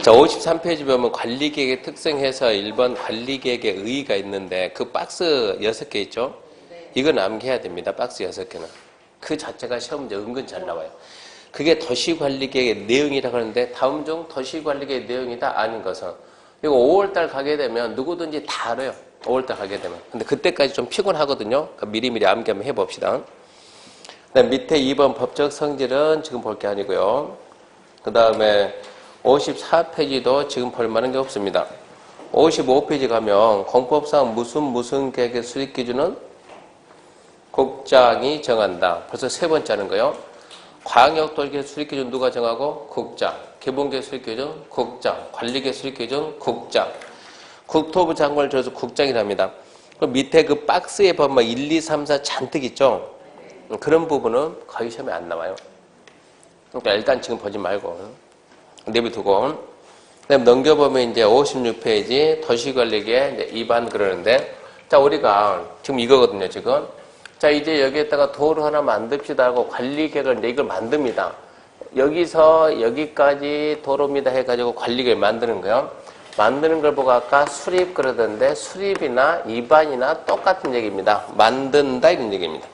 자, 53페이지 보면 관리계획의 특성해서 1번 관리계획의 의의가 있는데 그 박스 6개 있죠? 이건 암기해야 됩니다. 박스 6개는. 그 자체가 시험 문제 은근 잘 나와요. 그게 도시관리계획의 내용이라고 하는데 다음 중 도시관리계획의 내용이다 아닌 것은 이거 5월달 가게 되면 누구든지 다 알아요. 5월달 가게 되면. 근데 그때까지 좀 피곤하거든요. 그러니까 미리미리 암기 한번 해봅시다. 그다음 밑에 2번 법적 성질은 지금 볼 게 아니고요. 그 다음에 54페이지도 지금 볼 만한 게 없습니다. 55페이지 가면 공법상 무슨 계획의 수립 기준은 국장이 정한다. 벌써 세 번째 하는 거예요. 광역도시계획 수립 기준 누가 정하고? 국장. 기본계획 수립 기준? 국장. 관리계획 수립 기준? 국장. 국토부 장관을 줘서 국장이랍니다. 그럼 밑에 그 박스에 보면 1, 2, 3, 4 잔뜩 있죠? 그런 부분은 거의 시험에 안 나와요. 그러니까 일단 지금 보지 말고 내비두고 그다음 넘겨보면 이제 56페이지 도시관리계획 이제 입안 그러는데 자 우리가 지금 이거거든요 지금 자 이제 여기에다가 도로 하나 만듭시다 하고 관리계획을 이제 이걸 만듭니다. 여기서 여기까지 도로입니다 해가지고 관리계획을 만드는 거예요. 만드는 걸 보고 아까 수립 그러던데 수립이나 입안이나 똑같은 얘기입니다. 만든다 이런 얘기입니다.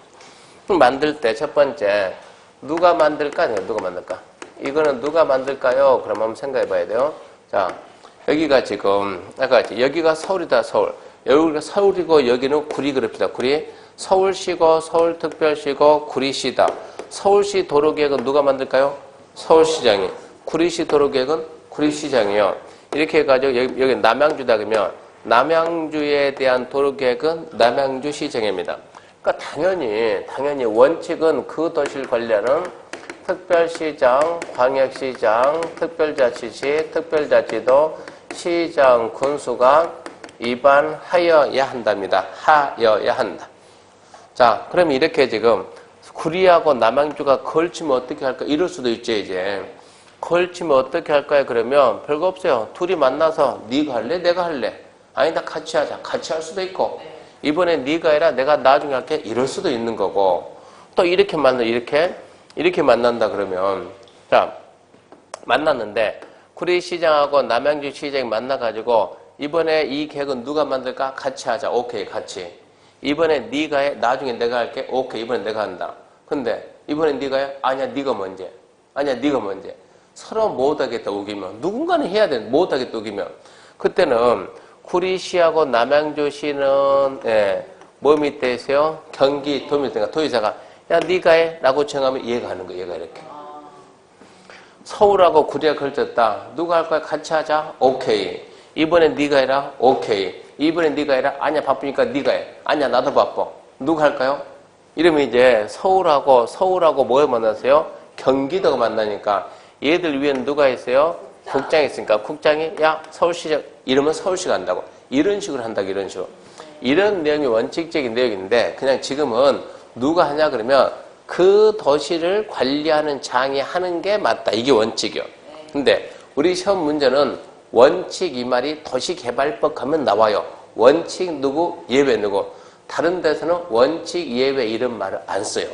만들 때 첫 번째 누가 만들까? 누가 만들까? 이거는 누가 만들까요? 그럼 한번 생각해 봐야 돼요. 자, 여기가 지금, 아까 여기가 서울이다, 서울. 여기가 서울이고 여기는 구리 그럽시다. 구리. 서울시고 서울특별시고 구리시다. 서울시 도로계획은 누가 만들까요? 서울시장이. 구리시 도로계획은 구리시장이요. 이렇게 해가지고 여기 남양주다 그러면 남양주에 대한 도로계획은 남양주시장입니다. 그러니까 당연히 원칙은 그 도시를 관리하는 특별시장, 광역시장, 특별자치시, 특별자치도, 시장, 군수가 입안하여야 한답니다. 하여야 한다. 자, 그럼 이렇게 지금 구리하고 남양주가 걸치면 어떻게 할까? 이럴 수도 있죠, 이제. 걸치면 어떻게 할까요? 그러면 별거 없어요. 둘이 만나서 네가 할래? 내가 할래? 아니다, 같이 하자. 같이 할 수도 있고. 이번에 네가 해라. 내가 나중에 할게. 이럴 수도 있는 거고. 또 이렇게 만난다 그러면 자 만났는데 구리시장하고 남양주시장이 만나가지고 이번에 이 계획은 누가 만들까? 같이 하자. 오케이 같이. 이번에 네가 해. 나중에 내가 할게. 오케이 이번에 내가 한다. 근데 이번에 네가 해. 아니야 네가 먼저. 아니야 네가 먼저. 서로 못하겠다 우기면 누군가는 해야 돼. 못하겠다 우기면 그때는 구리시하고 남양주시는 뭐 밑에 있어요? 경기도 밑에 도의사가 야, 네가 해. 라고 정하면 얘가 하는 거야, 얘가 이렇게. 서울하고 구리가 걸쳤다. 누가 할 거야? 같이 하자? 오케이. 이번엔 네가 해라? 오케이. 이번엔 네가 해라? 아니야, 바쁘니까 네가 해. 아니야, 나도 바빠. 누가 할까요? 이러면 이제 서울하고 뭐에 만났어요? 경기도가 만나니까 얘들 위에는 누가 있어요? 국장이 있으니까 국장이 야, 서울시장, 이러면 서울시가 한다고. 이런 식으로 한다고, 이런 식으로. 이런 내용이 원칙적인 내용인데 그냥 지금은 누가 하냐 그러면 그 도시를 관리하는 장이 하는 게 맞다. 이게 원칙이요. 근데 우리 시험 문제는 원칙 이 말이 도시개발법 하면 나와요. 원칙 누구, 예외 누구. 다른 데서는 원칙, 예외 이런 말을 안 써요.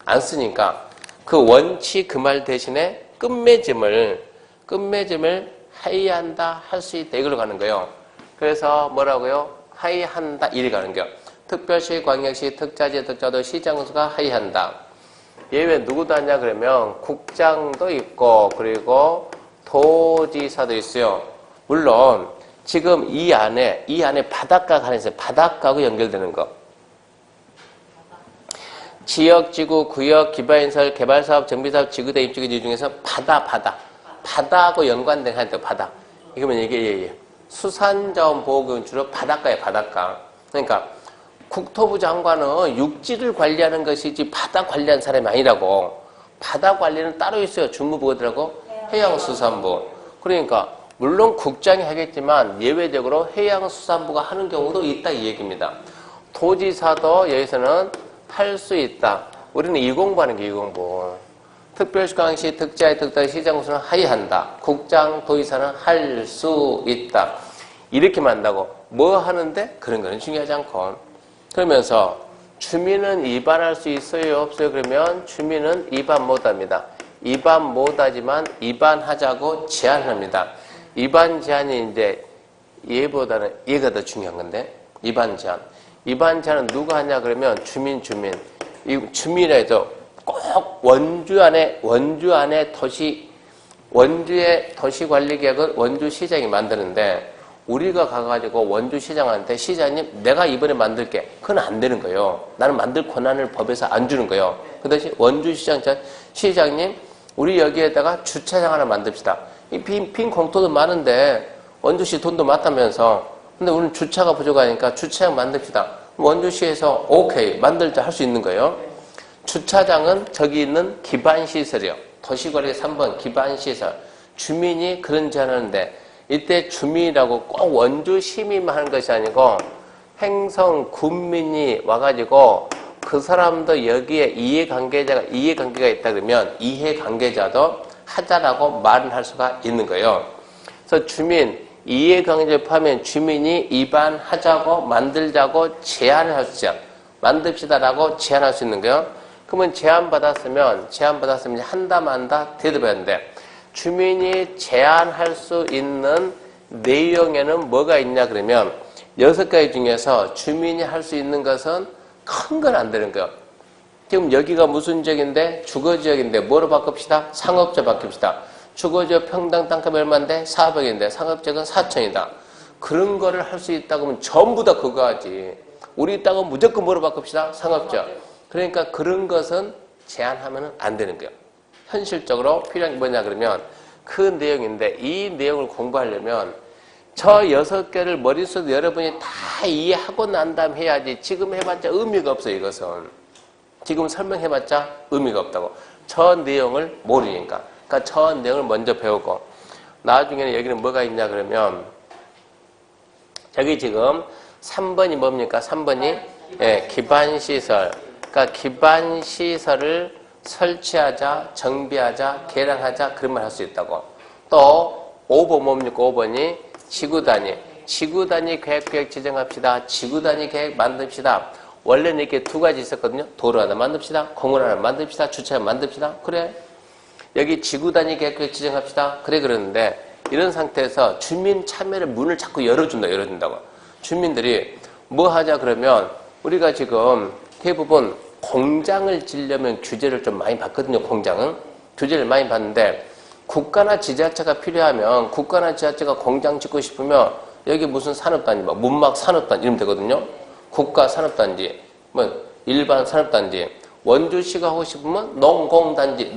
안 쓰니까 그 원칙 그 말 대신에 끝맺음을 하이한다, 할 수 있다 이걸로 가는 거예요. 그래서 뭐라고요? 하이한다 이리 가는 거예요. 특별시, 광역시, 특자지, 특자도, 시장수가 하이한다. 예외 누구도 하냐 그러면 국장도 있고 그리고 도지사도 있어요. 물론 지금 이 안에 바닷가가 하나 있어요. 바닷가하고 연결되는 거. 지역, 지구, 구역, 기반시설, 개발사업, 정비사업, 지구대 입지구지 중에서 바다하고 연관된 게 하나 바다. 이거면 이게 수산자원보호구역은 주로 바닷가예요. 바닷가. 그러니까 국토부 장관은 육지를 관리하는 것이지 바다 관리하는 사람이 아니라고. 바다 관리는 따로 있어요. 주무부가 어디라고? 해양수산부. 그러니까 물론 국장이 하겠지만 예외적으로 해양수산부가 하는 경우도 있다 이 얘기입니다. 도지사도 여기서는 할 수 있다. 우리는 이 공부하는 게 이 공부. 특별시광시, 특자의 특단의 시장군수는 하이한다. 국장, 도지사는 할 수 있다. 이렇게만 한다고. 뭐 하는데? 그런 거는 중요하지 않고. 그러면서 주민은 입안할 수 있어요? 없어요? 그러면 주민은 입안 못합니다. 입안 못하지만 입안하자고 제안합니다. 입안 제한이 이제 얘보다는 얘가 더 중요한 건데, 입안 제한. 입안 제한은 누가 하냐 그러면 주민. 이 주민이라 해서 꼭 원주의 도시관리계획은 원주시장이 만드는데, 우리가 가가지고 원주시장한테 시장님 내가 이번에 만들게. 그건 안 되는 거예요. 나는 만들 권한을 법에서 안 주는 거예요. 그 대신 시장님 우리 여기에다가 주차장 하나 만듭시다. 이 빈 공터도 많은데 원주시 돈도 많다면서. 근데 우리는 주차가 부족하니까 주차장 만듭시다. 원주시에서 오케이 만들자 할 수 있는 거예요. 주차장은 저기 있는 기반시설이요. 도시관리 3번 기반시설. 주민이 그런 제안하는데, 이때 주민이라고 꼭 원주 시민만 하는 것이 아니고 행성 군민이 와가지고 그 사람도 여기에 이해관계가 있다 그러면 이해관계자도 하자라고 말을 할 수가 있는 거예요. 그래서 주민, 이해관계자를 포함한 주민이 입안하자고 만들자고 제안을 할 수 있어요. 만듭시다라고 제안할 수 있는 거예요. 그러면 제안받았으면 한다 만다 대답해야 되는데, 주민이 제안할 수 있는 내용에는 뭐가 있냐 그러면 6가지 중에서 주민이 할 수 있는 것은 큰 건 안 되는 거예요. 지금 여기가 무슨 지역인데? 주거지역인데 뭐로 바꿉시다? 상업지 바꿉시다. 주거지역 평당 땅값이 얼마인데? 400인데 상업지역은 4천이다. 그런 거를 할 수 있다고 하면 전부 다 그거 하지. 우리 땅은 무조건 뭐로 바꿉시다? 상업지역. 그러니까 그런 것은 제한하면 안 되는 거예요. 현실적으로 필요한 게 뭐냐 그러면 그 내용인데, 이 내용을 공부하려면 저 6개를 머릿속에 여러분이 다 이해하고 난 다음 해야지. 지금 해봤자 의미가 없어요. 이것은 지금 설명해봤자 의미가 없다고. 저 내용을 모르니까. 그러니까 저 내용을 먼저 배우고, 나중에는 여기는 뭐가 있냐 그러면 저기 지금 3번이 뭡니까? 3번이 기반시설. 그러니까 기반시설을 설치하자, 정비하자, 개량하자 그런 말 할 수 있다고. 또 5번 뭡니까? 5번이 지구단위 계획 지정합시다. 지구단위 계획 만듭시다. 원래는 이렇게 2가지 있었거든요. 도로 하나 만듭시다. 공원 하나 만듭시다. 주차장 만듭시다. 그래. 여기 지구단위 계획 지정합시다. 그래 그러는데, 이런 상태에서 주민 참여를 문을 자꾸 열어준다고. 주민들이 뭐 하자 그러면, 우리가 지금 대부분 공장을 지으려면 규제를 좀 많이 받거든요. 공장은 규제를 많이 받는데, 국가나 지자체가 필요하면 국가나 지자체가 공장 짓고 싶으면 여기 무슨 산업단지, 문막 산업단지 이러면 되거든요. 국가 산업단지, 일반 산업단지. 원주시가 하고 싶으면 농공단지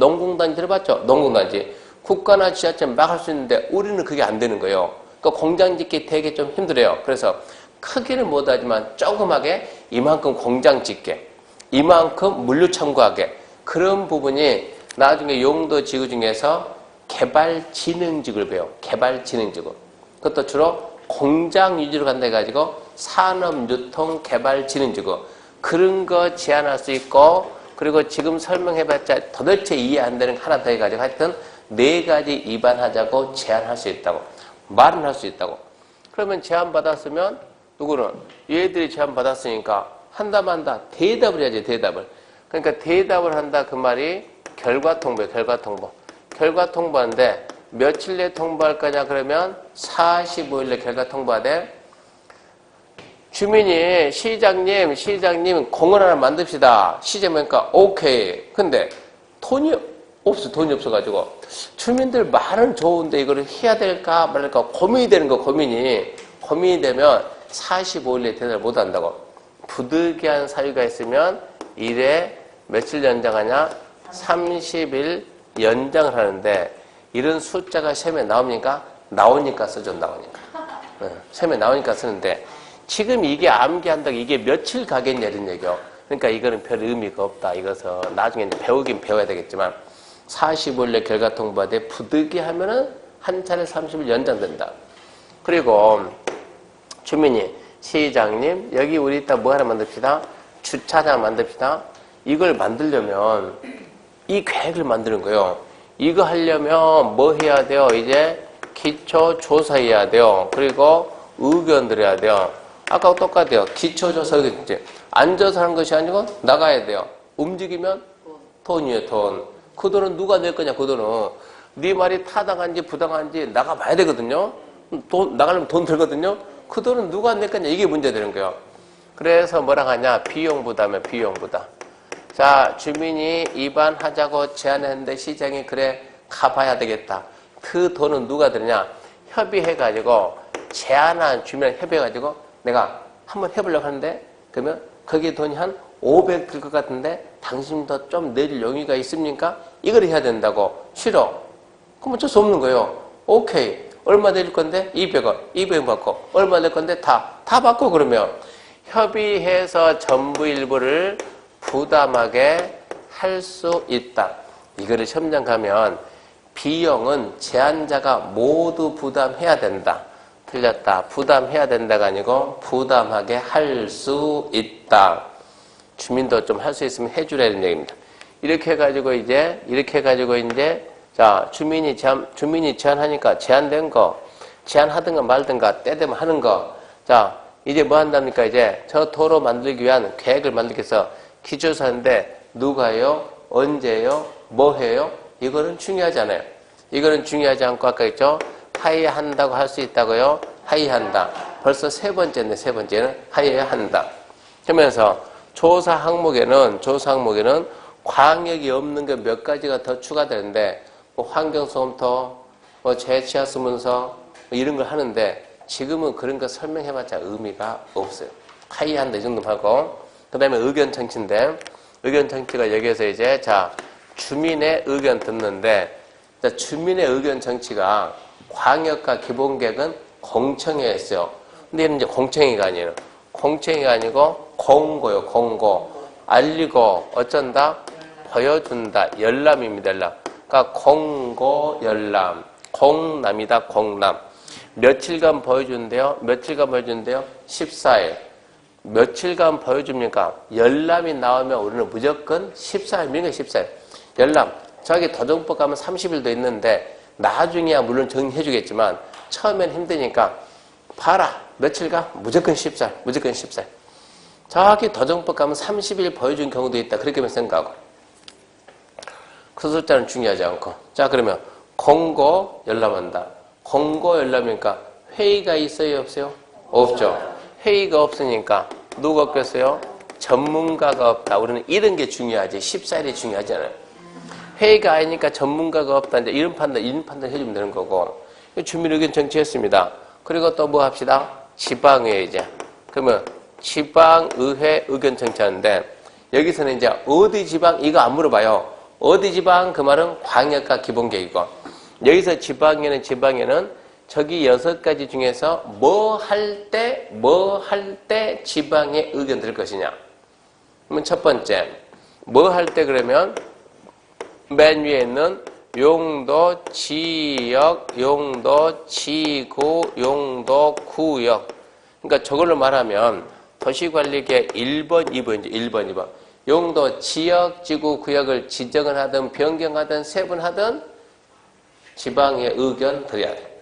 들어봤죠? 농공단지. 국가나 지자체는 막 할 수 있는데 우리는 그게 안 되는 거예요. 그러니까 공장 짓기 되게 좀 힘들어요. 그래서 크기는 못하지만 조그맣게 이만큼 공장 짓게, 이만큼 물류 청구하게, 그런 부분이 나중에 용도 지구 중에서 개발진흥직을 배워. 개발진흥직을. 그것도 주로 공장 위주로 간다 해가지고 산업유통개발진흥직을. 그런 거 제안할 수 있고, 그리고 지금 설명해봤자 도대체 이해 안 되는 거 하나 더 해가지고 하여튼 4가지 입안하자고 제안할 수 있다고. 말은 할 수 있다고. 그러면 제안받았으면 누구는? 얘들이 제안받았으니까 한다 만다 대답을 해야지. 대답을. 그러니까 대답을 한다 그 말이 결과통보예요. 결과통보인데 며칠 내에 통보할 거냐 그러면 45일 내에 결과통보하되, 주민이 시장님 공원 하나 만듭시다. 시장이니까 오케이. 근데 돈이 없어가지고 주민들 말은 좋은데 이거를 해야 될까 말할까 고민이 되는 거. 고민이 되면 45일 내에 대답을 못 한다고. 부득이한 사유가 있으면 1회 며칠 연장하냐? 30일 연장을 하는데, 이런 숫자가 시험에 나오니까 쓰죠. 시험에 나오니까 쓰는데, 지금 이게 암기한다고 이게 며칠 가겠냐 이런 얘기요. 그러니까 이거는 별 의미가 없다. 이것은 나중에 배우긴 배워야 되겠지만 45일 내 결과 통보하되 부득이하면은 한 차례 30일 연장된다. 그리고 주민이 시장님 여기 우리 이따 뭐 하나 만듭시다. 주차장 만듭시다. 이걸 만들려면 이 계획을 만드는 거예요. 이거 하려면 뭐 해야 돼요? 이제 기초 조사해야 돼요. 그리고 의견들 해야 돼요. 아까 똑같아요. 기초조사 의견. 앉아서 하는 것이 아니고 나가야 돼요. 움직이면 돈이에요. 돈. 그 돈은 누가 낼 거냐? 그 돈은 네 말이 타당한지 부당한지 나가봐야 되거든요. 나가려면 돈 들거든요. 그 돈은 누가 낼 거냐, 이게 문제 되는 거예요. 그래서 뭐라 하냐, 비용부담이에요. 비용부담. 자, 주민이 입안하자고 제안했는데 시장이 그래 가봐야 되겠다. 그 돈은 누가 드느냐, 협의해가지고 제안한 주민이랑 협의해가지고 내가 한번 해보려고 하는데, 그러면 거기에 돈이 한 500 들 것 같은데 당신도 좀 내릴 용의가 있습니까? 이걸 해야 된다고. 싫어. 그럼 어쩔 수 없는 거예요. 오케이. 얼마 내릴 건데? 200원. 200원 받고. 얼마 낼 건데? 다 받고. 그러면 협의해서 전부 일부를 부담하게 할 수 있다. 이거를 시험장 가면 비용은 제안자가 모두 부담해야 된다. 틀렸다. 부담해야 된다가 아니고 부담하게 할 수 있다. 주민도 좀 할 수 있으면 해주라는 얘기입니다. 이렇게 해가지고 이제 자, 주민이 제안하니까 제안된 거, 제안하든가 말든가 때 되면 하는 거. 자, 이제 뭐 한답니까? 이제 저 도로 만들기 위한 계획을 만들기 위해서 기초사인데 누가요? 언제요? 뭐 해요? 이거는 중요하지 않아요. 이거는 중요하지 않고 아까 있죠? 하이한다고 할 수 있다고요? 하이한다. 벌써 세 번째인데 세 번째는 하이해야 한다. 그러면서 조사 항목에는 광역이 없는 게 몇 가지가 더 추가되는데 뭐 환경소음토, 뭐 재취하수 문서 뭐 이런 걸 하는데 지금은 그런 거 설명해봤자 의미가 없어요. 하이한다 이 정도 하고 그 다음에 의견 청취인데 의견 청취가 여기에서 이제 자 주민의 의견 듣는데 자, 주민의 의견 청취가 광역과 기본계획은 공청회에 있어요. 근데 얘는 이제 공청회가 아니에요. 공청회가 아니고 공고요. 공고. 알리고 어쩐다? 보여준다. 열람입니다. 열람. 그러니까 공고 열람. 공남이다. 공남. 며칠간 보여준대요. 며칠간 보여준대요. 14일. 며칠간 보여줍니까? 열람이 나오면 우리는 무조건 14일, 민간 14일. 열람. 저기 도정법 가면 30일도 있는데 나중에야 물론 정리해주겠지만 처음엔 힘드니까 봐라. 며칠간? 무조건 14일. 무조건 14일. 저기 도정법 가면 30일 보여준 경우도 있다. 그렇게만 생각하고. 그 숫자는 중요하지 않고. 자, 그러면 공고 열람한다. 공고 열람이니까 회의가 있어요? 없어요? 없죠. 회의가 없으니까 누가 없겠어요? 전문가가 없다. 우리는 이런 게 중요하지. 14일이 중요하지 않아요. 회의가 아니니까 전문가가 없다. 이제 이런 판단 해주면 되는 거고. 주민 의견 정치했습니다. 그리고 또 뭐 합시다? 지방의회 이제. 그러면 지방의회 의견 정치하는데 여기서는 이제 어디 지방 이거 안 물어봐요. 어디 지방 그 말은 광역과 기본계획이고 여기서 지방에는 저기 6가지 중에서 뭐 할 때 지방의 의견 들 것이냐. 그러면 첫 번째 뭐 할 때 그러면 맨 위에 있는 용도, 지역, 용도, 지구, 용도, 구역. 그러니까 저걸로 말하면 도시관리계 1번, 2번이죠. 1번, 2번. 용도, 지역, 지구, 구역을 지정을 하든 변경하든 세분하든 지방의 의견 드려야 돼.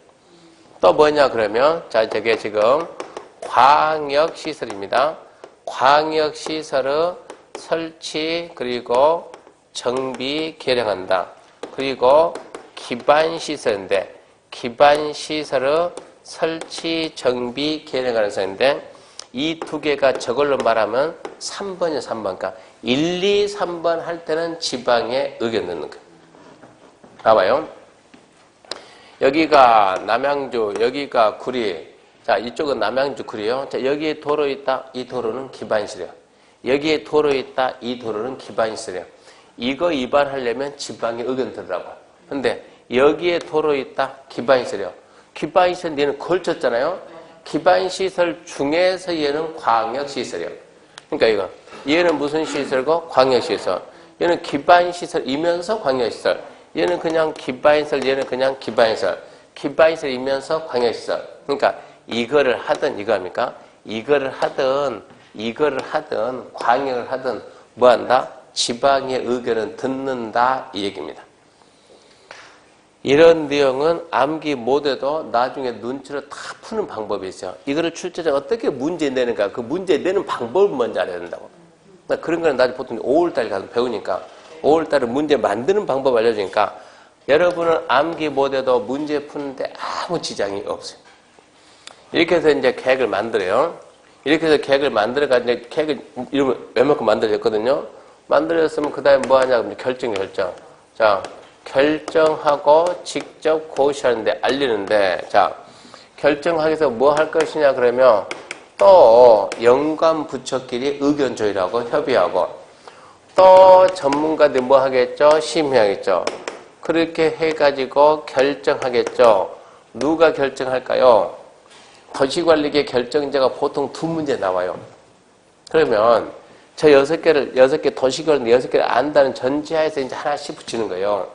또 뭐냐 그러면 자 저게 지금 광역시설입니다. 광역시설의 설치 그리고 정비 개량한다. 그리고 기반시설인데 기반시설의 설치 정비 개량하는 사인데 이 두 개가 저걸로 말하면 3번이에요. 3번. 그러니까 1, 2, 3번 할 때는 지방의 의견 넣는 거예요. 봐봐요. 여기가 남양주, 여기가 구리. 자, 이쪽은 남양주 구리요. 자, 여기에 도로 있다. 이 도로는 기반시설이에요. 여기에 도로 있다. 이 도로는 기반시설이에요. 이거 위반하려면 지방의 의견 들으라고. 근데 여기에 도로 있다. 기반시설이에요. 기반시설 얘는 걸쳤잖아요. 기반시설 중에서 얘는 광역시설이에요. 그러니까 이거 얘는 무슨 시설고 광역시설. 얘는 기반시설이면서 광역시설. 얘는 그냥 기반시설, 얘는 그냥 기반시설. 기반시설이면서 광역시설. 그러니까 이거를 하든 이거 합니까? 이거를 하든 광역을 하든 뭐 한다? 지방의 의견은 듣는다 이 얘기입니다. 이런 내용은 암기 못해도 나중에 눈치로 다 푸는 방법이 있어요. 이거를 출제자가 어떻게 문제 내는가 그 문제 내는 방법을 먼저 알아야 된다고. 그런 거는 나중에 보통 5월달 가서 배우니까 5월달에 문제 만드는 방법 알려주니까 여러분은 암기 못해도 문제 푸는데 아무 지장이 없어요. 이렇게 해서 이제 계획을 만들어요. 이렇게 해서 계획을 만들어가지고 이제 계획을 이러면 웬만큼 만들어졌거든요. 만들어졌으면 그 다음에 뭐 하냐고 결정. 자, 결정하고 직접 고시하는데 알리는데, 자, 결정하기 위해서 뭐 할 것이냐 그러면 또 연관 부처끼리 의견 조율하고 협의하고 또 전문가들이 뭐 하겠죠? 심의하겠죠. 그렇게 해가지고 결정하겠죠. 누가 결정할까요? 도시관리계 결정자가 보통 2문제 나와요. 그러면 저 6개 도시관리 6개를 안다는 전제하에서 이제 하나씩 붙이는 거예요.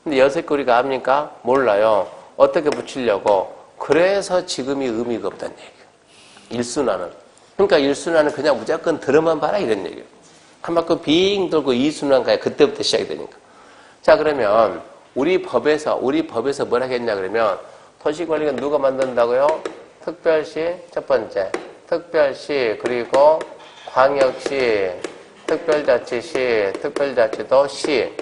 근데 6개 우리가 압니까? 몰라요. 어떻게 붙이려고? 그래서 지금이 의미가 없다는 얘기예요. 일순환은. 그러니까 일순환은 그냥 무조건 들어만 봐라 이런 얘기예요. 한 바퀴 빙 돌고 이순환 가야 그때부터 시작이 되니까. 자, 그러면 우리 법에서 뭐라 했냐 그러면 도시관리가 누가 만든다고요? 특별시 첫 번째, 특별시 그리고 광역시, 특별자치시, 특별자치도시.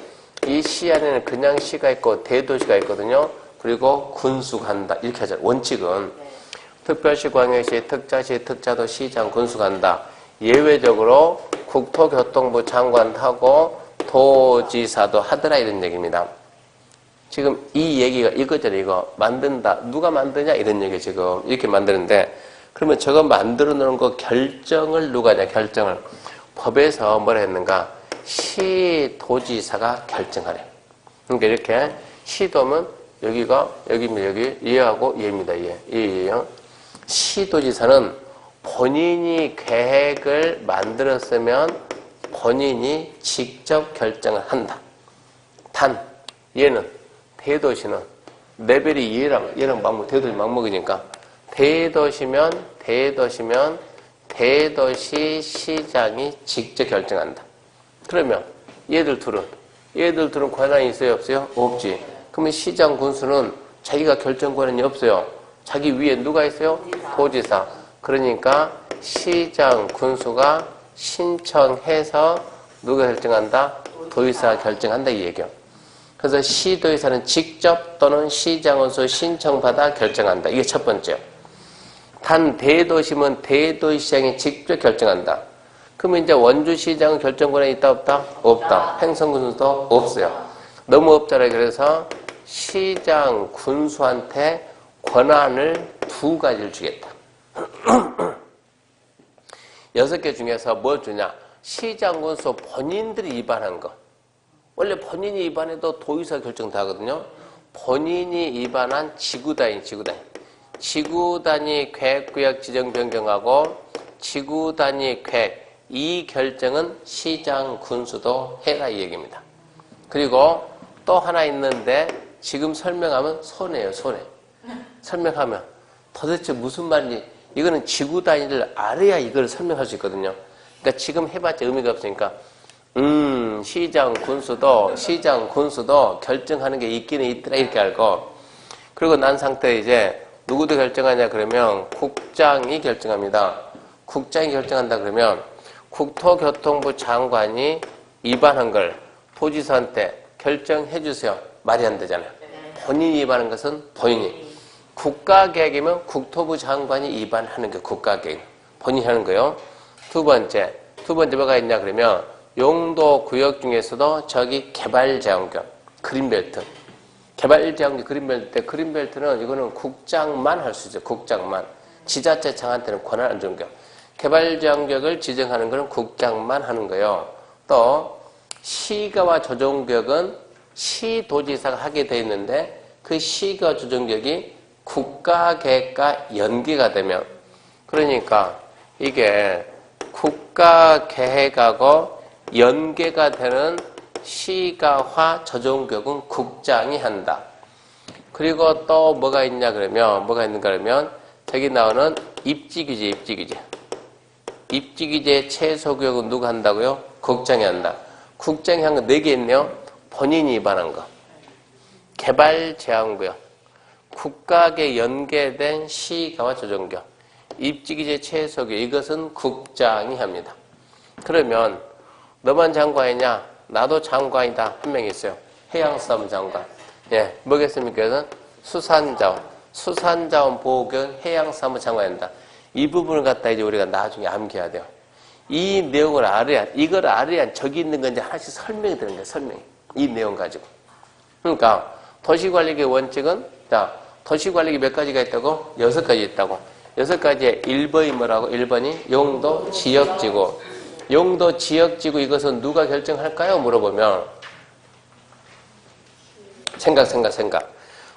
이 시 안에는 그냥 시가 있고 대도시가 있거든요. 그리고 군수가 한다. 이렇게 하죠. 원칙은 특별시, 광역시, 특자시, 특자도, 시장, 군수가 한다. 예외적으로 국토교통부 장관하고 도지사도 하더라 이런 얘기입니다. 지금 이 얘기가 이거잖아요. 이거 만든다. 누가 만드냐 이런 얘기 지금 이렇게 만드는데 그러면 저거 만들어 놓은 거 결정을 누가 하냐 결정을 법에서 뭐라 했는가 시도지사가 결정하래. 그러니까 이렇게 시도면 여기가 여기면 여기 얘하고 얘입니다. 얘예요. 시도지사는 본인이 계획을 만들었으면 본인이 직접 결정을 한다. 단 얘는 대도시는 레벨이 얘랑 맞먹 대도시 맞먹으니까 대도시면 대도시 시장이 직접 결정한다. 그러면 얘들 둘은 권한이 있어요 없어요? 없지. 그러면 시장 군수는 자기가 결정 권한이 없어요. 자기 위에 누가 있어요? 도지사. 그러니까 시장 군수가 신청해서 누가 결정한다? 도지사가 결정한다 이 얘기예요. 그래서 시도지사는 직접 또는 시장원수 신청받아 결정한다. 이게 첫 번째요. 단 대도시면 대도시장이 직접 결정한다. 그러면 이제 원주시장은 결정권에 있다 없다? 없다. 행성군수도 없어요. 너무 없잖아요. 그래서 시장 군수한테 권한을 2가지를 주겠다. 6개 중에서 뭘 주냐? 시장 군수 본인들이 위반한 거. 원래 본인이 위반해도 도의사 결정 다 하거든요. 본인이 위반한 지구단위 계획구역 지정 변경하고 지구단위 계획 이 결정은 시장 군수도 해라 이 얘기입니다. 그리고 또 하나 있는데 지금 설명하면 손해예요. 손해. 설명하면 도대체 무슨 말인지 이거는 지구단위를 알아야 이걸 설명할 수 있거든요. 그러니까 지금 해봤자 의미가 없으니까 시장 군수도 결정하는 게 있기는 있더라 이렇게 알고 그리고 난 상태에 이제 누구도 결정하냐 그러면 국장이 결정합니다. 국장이 결정한다 그러면 국토교통부 장관이 위반한 걸 도지사한테 결정해 주세요. 말이 안 되잖아요. 본인이 위반한 것은 본인이. 국가계획이면 국토부 장관이 위반하는 게 국가계획. 본인이 하는 거예요. 두 번째 뭐가 있냐 그러면 용도 구역 중에서도 저기 개발제한구역, 그린벨트. 개발제한구역, 그린벨트는 이거는 국장만 할 수 있어요. 국장만. 지자체장한테는 권한 안 주는 거예요. 개발제한구역을 지정하는 것은 국장만 하는 거예요. 또 시가와 조정구역은 시도지사가 하게 돼 있는데 그 시가 조정구역이 국가계획과 연계가 되면 그러니까 이게 국가계획하고 연계가 되는 시가화 조정구역은 국장이 한다. 그리고 또 뭐가 있냐 그러면 저기 나오는 입지규제. 입지규제 최소구역은 누가 한다고요? 국장이 한다. 국장이 한 거 4개 있네요. 본인이 위반한 거. 개발제한구역. 국가계 연계된 시가와 조정구역. 입지규제 최소구역. 이것은 국장이 합니다. 그러면 너만 장관이냐? 나도 장관이다. 한 명 있어요. 해양수산부 장관. 예, 뭐겠습니까? 이것은 수산자원, 수산자원 보호교육 해양사무 장관한다. 이 부분을 갖다 이제 우리가 나중에 암기해야 돼요. 이 내용을 알아야, 이걸 알아야 저기 있는 건지 하나씩 설명이 되는 거예요, 설명이. 이 내용 가지고. 그러니까, 도시관리의 원칙은, 자, 도시관리가 몇 가지가 있다고? 6가지 있다고. 6가지에 1번이 뭐라고? 1번이 용도 지역지구. 용도 지역지구 이것은 누가 결정할까요? 물어보면, 생각.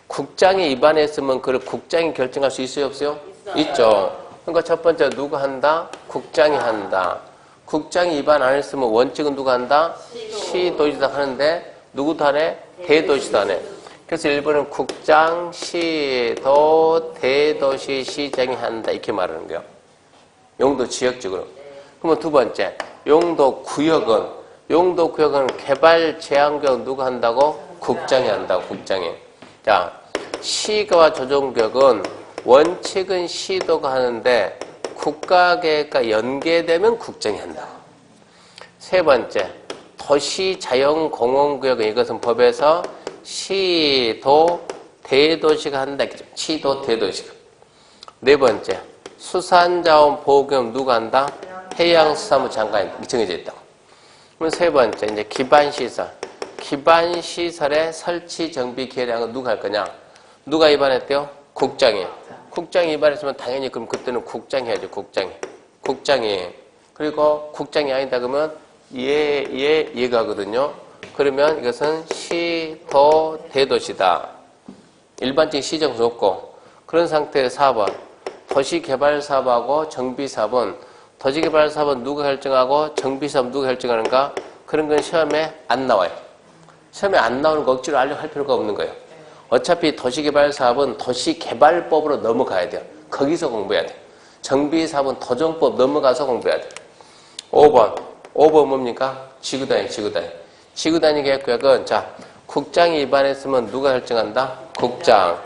국장이 입안했으면 그걸 국장이 결정할 수 있어요, 없어요? 있죠. 그러니까 첫 번째 누가 한다? 국장이 한다. 국장이 입안 안 했으면 원칙은 누가 한다? 시도지사 하는데 누구도 하네? 대도시도 하네. 그래서 1번은 국장, 시도, 대도시, 시장이 한다 이렇게 말하는 거예요. 용도 지역적으로. 그러면 두 번째 용도 구역은 개발 제한구역 누가 한다고? 국장이 한다고. 국장이. 자, 시가와 조정구역은 원칙은 시도가 하는데 국가계획과 연계되면 국장이 한다고. 세 번째, 도시자연공원구역은 이것은 법에서 시도, 대도시가 한다. 시도, 대도시가. 네 번째, 수산자원보호구역 누가 한다? 해양수산부 장관이 정해져 있다고. 그럼 세 번째, 이제 기반시설. 기반시설의 설치, 정비, 계량은 누가 할 거냐? 누가 입안했대요? 국장이. 국장이 입안했으면 당연히 그럼 그때는 국장이 해야죠. 국장이. 그리고 국장이 아니다 그러면 얘가거든요. 그러면 이것은 시도 대도시다. 일반적인 시정수 없고 그런 상태의 4번 도시개발사업하고 정비사업은 도시개발사업은 누가 결정하고 정비사업 누가 결정하는가? 그런 건 시험에 안 나와요. 시험에 안 나오는 거 억지로 알려고 할 필요가 없는 거예요. 어차피 도시개발사업은 도시개발법으로 넘어가야 돼요. 거기서 공부해야 돼요. 정비사업은 도정법 넘어가서 공부해야 돼요. 5번 뭡니까? 지구단위. 지구단위 계획구역은 자 국장이 입안했으면 누가 결정한다? 국장.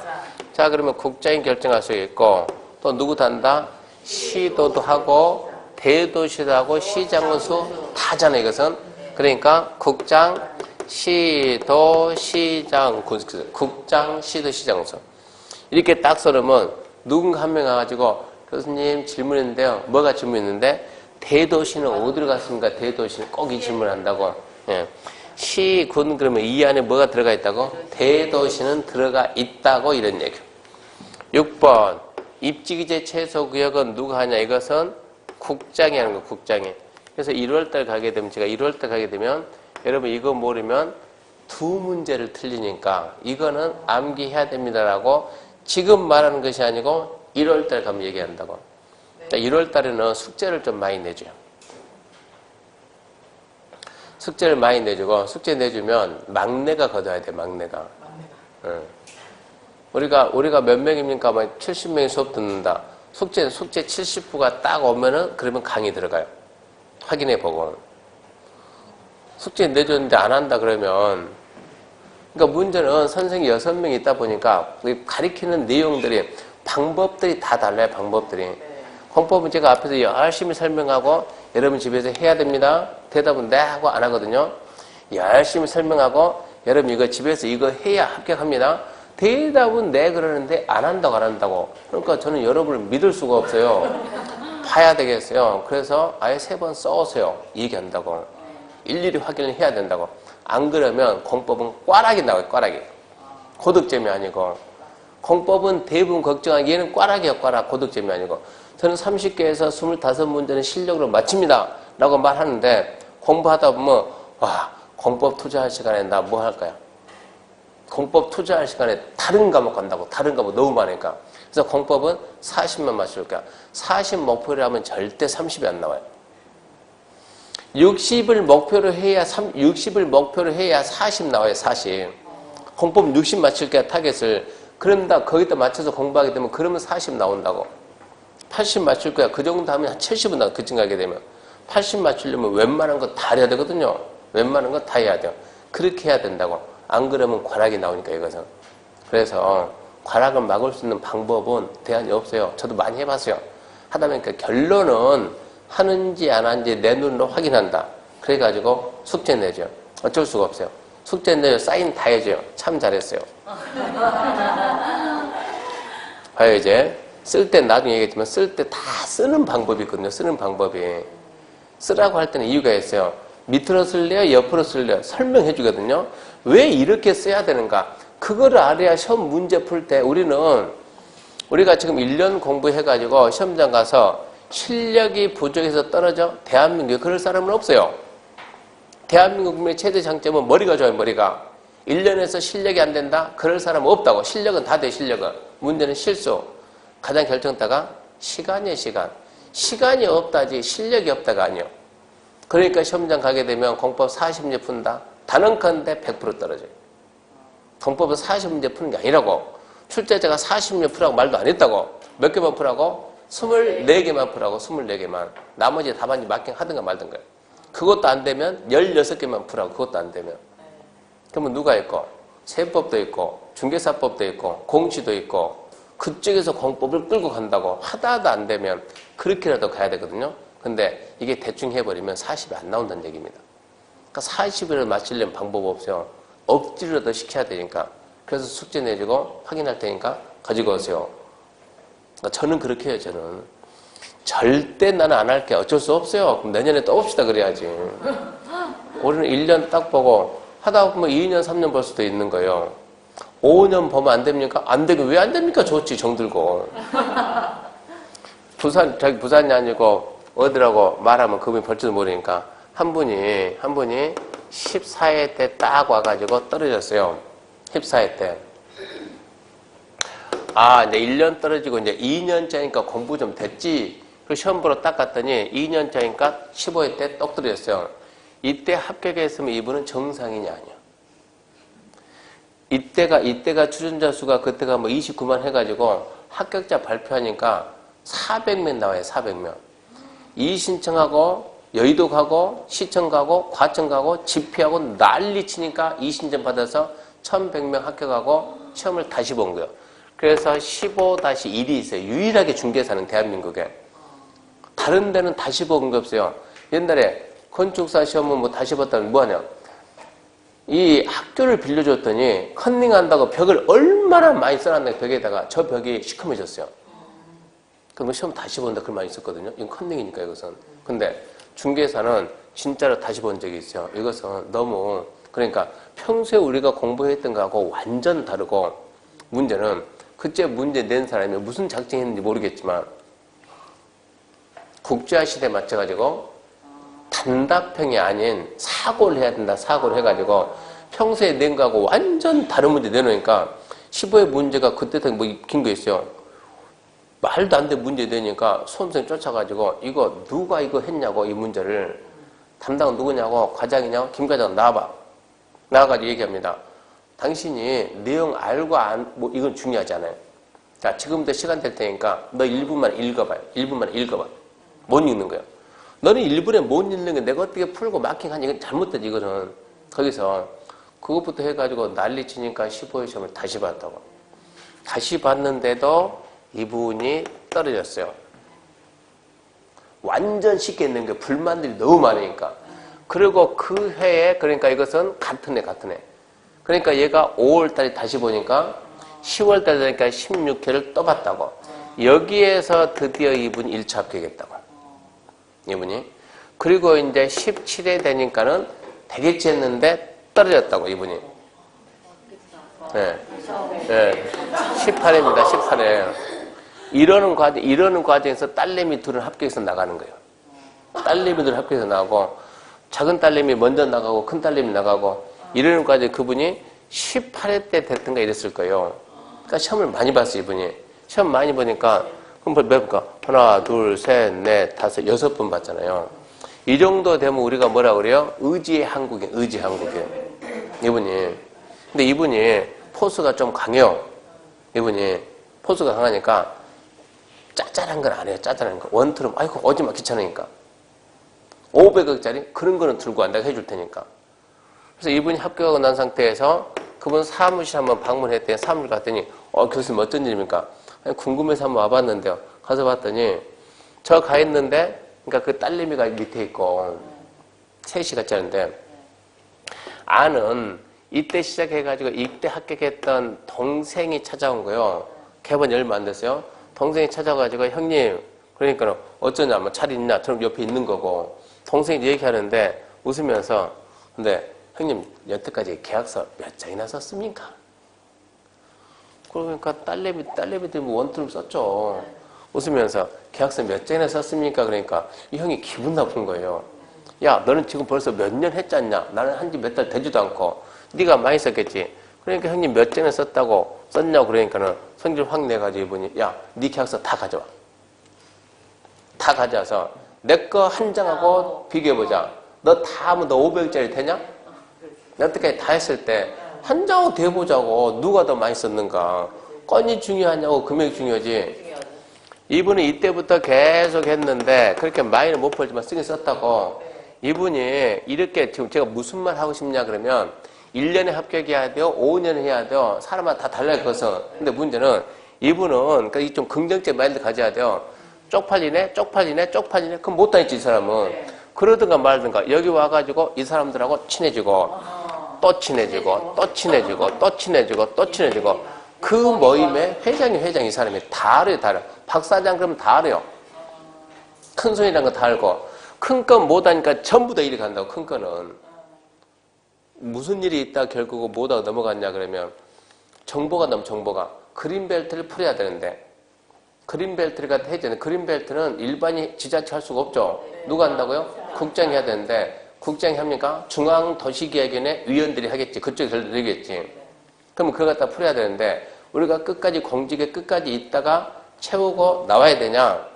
자 그러면 국장이 결정할 수 있고 또 누구도 한다? 시도도 하고 대도시도 하고 시장군수 다잖아 이것은. 그러니까 국장, 시도, 시장군수. 국장, 시도, 시장군수. 이렇게 딱 써놓으면 누군가 한 명 와가지고 교수님 질문인데요. 뭐가 질문인데 대도시는 어디로 갔습니까? 대도시는 꼭 이 질문을 한다고. 예. 시군 그러면 이 안에 뭐가 들어가 있다고? 대도시는 들어가 있다고 이런 얘기예요. 6번 입지기재 최소구역은 누가 하냐? 이것은 국장이 하는 거 국장이. 그래서 1월달 가게 되면 제가 1월달 가게 되면 여러분 이거 모르면 두 문제를 틀리니까 이거는 암기해야 됩니다라고 지금 말하는 것이 아니고 1월달 가면 얘기한다고. 그러니까 1월달에는 숙제를 좀 많이 내줘요. 숙제를 많이 내주고 숙제 내주면 막내가 걷어야 돼. 막내가. 응. 우리가 몇 명입니까? 70명이 수업 듣는다. 숙제 70부가 딱 오면은 그러면 강의 들어가요. 확인해 보고. 숙제 내줬는데 안 한다 그러면 그러니까 문제는 선생님이 6명이 있다 보니까 가리키는 내용들이 방법들이 다 달라요. 방법들이. 공법은 제가 앞에서 열심히 설명하고 여러분 집에서 해야 됩니다. 대답은 네 하고 안 하거든요. 열심히 설명하고 여러분 이거 집에서 이거 해야 합격합니다. 대답은 네 그러는데 안 한다고. 그러니까 저는 여러분을 믿을 수가 없어요. 봐야 되겠어요. 그래서 아예 3번 써오세요. 얘기한다고. 일일이 확인을 해야 된다고. 안 그러면 공법은 꽈락이 나와요. 꽈락이. 고득점이 아니고. 공법은 대부분 걱정하기 얘는 꽈락이에요. 꽈락. 고득점이 아니고. 저는 30개에서 25문제는 실력으로 맞춥니다. 라고 말하는데 공부하다 보면 와 공법 투자할 시간에 나 뭐 할까요? 공법 투자할 시간에 다른 과목 간다고. 다른 과목 너무 많으니까. 그래서 공법은 40만 맞출 거야. 40 목표로 하면 절대 30이 안 나와요. 60을 목표로 해야 40 나와요. 40. 공법 60 맞출 거야. 타겟을. 그런다 거기다 맞춰서 공부하게 되면 그러면 40 나온다고. 80 맞출 거야. 그 정도 하면 한 70은 나와. 그쯤 가게 되면. 80 맞추려면 웬만한 거 다 해야 되거든요. 웬만한 거 다 해야 돼요. 그렇게 해야 된다고. 안 그러면 과락이 나오니까 이것은. 그래서 과락을 막을 수 있는 방법은 대안이 없어요. 저도 많이 해봤어요. 하다 보니까 결론은 하는지 안 하는지 내 눈으로 확인한다. 그래가지고 숙제 내죠. 어쩔 수가 없어요. 숙제 내요. 사인 다 해줘요. 참 잘했어요. 봐요, 이제. 쓸 때 나중에 얘기했지만 쓸 때 다 쓰는 방법이 있거든요. 쓰는 방법이. 쓰라고 할 때는 이유가 있어요. 밑으로 쓸래요? 옆으로 쓸래요? 설명해 주거든요. 왜 이렇게 써야 되는가? 그거를 알아야 시험 문제 풀 때 우리가 지금 1년 공부해가지고 시험장 가서 실력이 부족해서 떨어져? 대한민국에 그럴 사람은 없어요. 대한민국 국민의 최대 장점은 머리가 좋아요, 머리가. 1년에서 실력이 안 된다? 그럴 사람은 없다고. 실력은 다 돼, 실력은. 문제는 실수. 가장 결정타가 시간이에요, 시간. 시간이 없다지 실력이 없다가 아니요. 그러니까 시험장 가게 되면 공법 40문제 푼다. 단언컨대 100% 떨어져요. 공법은 40문제 푸는 게 아니라고. 출제자가 40문제 풀라고 말도 안 했다고. 몇 개만 풀라고? 24개만 풀라고. 24개만. 나머지 답안지 마킹 하든가 말든가. 그것도 안 되면 16개만 풀라고. 그것도 안 되면. 그러면 누가 있고? 세법도 있고 중개사법도 있고 공시도 있고 그쪽에서 공법을 끌고 간다고 하다도 안 되면 그렇게라도 가야 되거든요. 근데 이게 대충 해버리면 40이 안 나온다는 얘기입니다. 그러니까 40일을 맞추려면 방법 없어요. 억지로라도 시켜야 되니까. 그래서 숙제 내주고 확인할 테니까 가지고 오세요. 그러니까 저는 그렇게 해요. 저는 절대 나는 안 할게. 어쩔 수 없어요. 그럼 내년에 또 봅시다 그래야지. 올해는 1년 딱 보고 하다 보면 2년 3년 볼 수도 있는 거예요. 5년 보면 안 됩니까? 안 되고 왜 안 됩니까? 좋지 정들고. 자기 부산이 아니고 어디라고 말하면 그분이 벌지도 모르니까 한 분이 14회 때 딱 와가지고 떨어졌어요. 14회 때. 이제 1년 떨어지고 이제 2년짜리니까 공부 좀 됐지. 그 시험 보러 딱 갔더니 2년짜리니까 15회 때 똑 떨어졌어요. 이때 합격했으면 이분은 정상인이 아니야. 이때가 추천자 수가 그때가 뭐 29만 해가지고 합격자 발표하니까 400명 나와요. 400명. 이신청하고 여의도 가고 시청 가고 과청 가고 집회하고 난리 치니까 이신청 받아서 1100명 합격하고 시험을 다시 본 거예요. 그래서 15-1이 있어요. 유일하게 중개사는 대한민국에. 다른 데는 다시 본 게 없어요. 옛날에 건축사 시험은 뭐 다시 봤다면 뭐하냐. 이 학교를 빌려줬더니 컨닝한다고 벽을 얼마나 많이 써놨나 벽에다가 저 벽이 시커매졌어요. 그럼 시험 다시 본다 그 말 있었거든요. 이건 컨닝이니까 이것은. 근데 중개사는 진짜로 다시 본 적이 있어요. 이것은 너무 그러니까 평소에 우리가 공부했던 거하고 완전 다르고 문제는 그때 문제 낸 사람이 무슨 작정했는지 모르겠지만 국제화 시대에 맞춰가지고 단답형이 아닌 사고를 해야 된다. 사고를 해가지고 평소에 낸 거하고 완전 다른 문제 내놓으니까 15의 문제가 그때 뭐 긴 거 있어요. 말도 안 되는 문제 내니까 수험생 쫓아가지고 이거 누가 이거 했냐고 이 문제를 담당은 누구냐고 과장이냐고 김 과장 나와봐. 나와가지고 얘기합니다. 당신이 내용 알고 뭐 이건 중요하지 않아요. 자 지금부터 시간 될 테니까 너 1분만 읽어봐요. 1분만 읽어봐. 못 읽는 거예요. 너는 1분에 못 읽는 게 내가 어떻게 풀고 마킹하니 이건 잘못되지 이거는. 거기서 그것부터 해가지고 난리치니까 15회 시험을 다시 봤다고. 다시 봤는데도 이분이 떨어졌어요. 완전 쉽게 있는 게 불만들이 너무 많으니까. 그리고 그 해에 그러니까 이것은 같은 해. 그러니까 얘가 5월달에 다시 보니까 10월달 되니까 16회를 또 봤다고. 여기에서 드디어 이분 1차 합격했다고. 이분이. 그리고 이제 17회 되니까는 되겠지 했는데 떨어졌다고, 이분이. 네. 네. 18회입니다, 18회. 이러는 과정에서 딸내미 둘은 합격해서 나가는 거예요. 딸내미 둘은 합격해서 나가고, 작은 딸내미 먼저 나가고, 큰 딸내미 나가고, 이러는 과정에 그분이 18회 때 됐던가 이랬을 거예요. 그러니까 시험을 많이 봤어요, 이분이. 시험 많이 보니까, 그럼 몇 번? 하나, 둘, 셋, 넷, 다섯, 6번 봤잖아요. 이 정도 되면 우리가 뭐라 그래요? 의지의 한국인. 이분이. 근데 이분이 포스가 좀 강해요. 이분이. 포스가 강하니까 짜잘한 건 안 해요. 짜잘한 거. 원투름, 아이고, 오지마, 귀찮으니까. 500억짜리? 그런 거는 들고 안 내가 해줄 테니까. 그래서 이분이 합격하고 난 상태에서 그분 사무실 한번 방문했더니 사무실 갔더니 교수님 어쩐 일입니까? 아니, 궁금해서 한번 와봤는데요. 가서 봤더니 저 가 있는데 그러니까 그 딸내미가 밑에 있고 셋이 같이 하는데 아는 이때 시작해가지고 이때 합격했던 동생이 찾아온 거예요. 개번 얼마 안 됐어요. 동생이 찾아가지고 형님 그러니까 어쩌냐 뭐 잘 있냐 저럼 옆에 있는 거고 동생이 얘기하는데 웃으면서 근데 형님 여태까지 계약서 몇 장이나 썼습니까? 그러니까 딸내미들 뭐 원투를 썼죠. 웃으면서 계약서 몇 장이나 썼습니까? 그러니까 이 형이 기분 나쁜 거예요. 야 너는 지금 벌써 몇 년 했잖냐? 나는 한 지 몇 달 되지도 않고 네가 많이 썼겠지. 그러니까 형님 몇 장이나 썼냐고 그러니까는 성질 확 내가지고 이분이 야 네 계약서 다 가져와. 다 가져와서 내 거 한 장하고 비교해보자. 너 다 하면 너 500짜리 되냐? 여태까지 다 했을 때 한 장하고 대보자고 누가 더 많이 썼는가. 건이 중요하냐고 금액이 중요하지. 이분은 이때부터 계속 했는데 그렇게 많이는 못 벌지만 쓰긴 썼다고. 이분이 이렇게 지금 제가 무슨 말 하고 싶냐 그러면 1년에 합격해야 돼요? 5년에 해야 돼요? 사람마다 다 달라요 그것은. 근데 문제는 이분은 그러니까 좀 긍정적 마인드 가져야 돼요. 쪽팔리네 그럼 못 다녔지 이 사람은. 그러든가 말든가 여기 와가지고 이 사람들하고 친해지고 또 친해지고 또 친해지고 또 친해지고 또 친해지고 그 모임에 회장이 이 사람이 다 알아요. 박사장 그러면 다 알아요. 큰 손이라는 거 다 알고 큰 건 못하니까 전부 다 일이 간다고. 큰 거는 무슨 일이 있다 결국은 못하고 넘어갔냐 그러면 정보가 너무 정보가 그린벨트를 풀어야 되는데 그린벨트가 해제는 그린벨트는 일반이 지자체 할 수가 없죠. 누가 한다고요? 국장이 해야 되는데 국장이 합니까? 중앙도시계획위원회 위원들이 하겠지. 그쪽에 결정되겠지. 그러면 그걸 갖다 풀어야 되는데 우리가 끝까지 공직에 끝까지 있다가 채우고 나와야 되냐?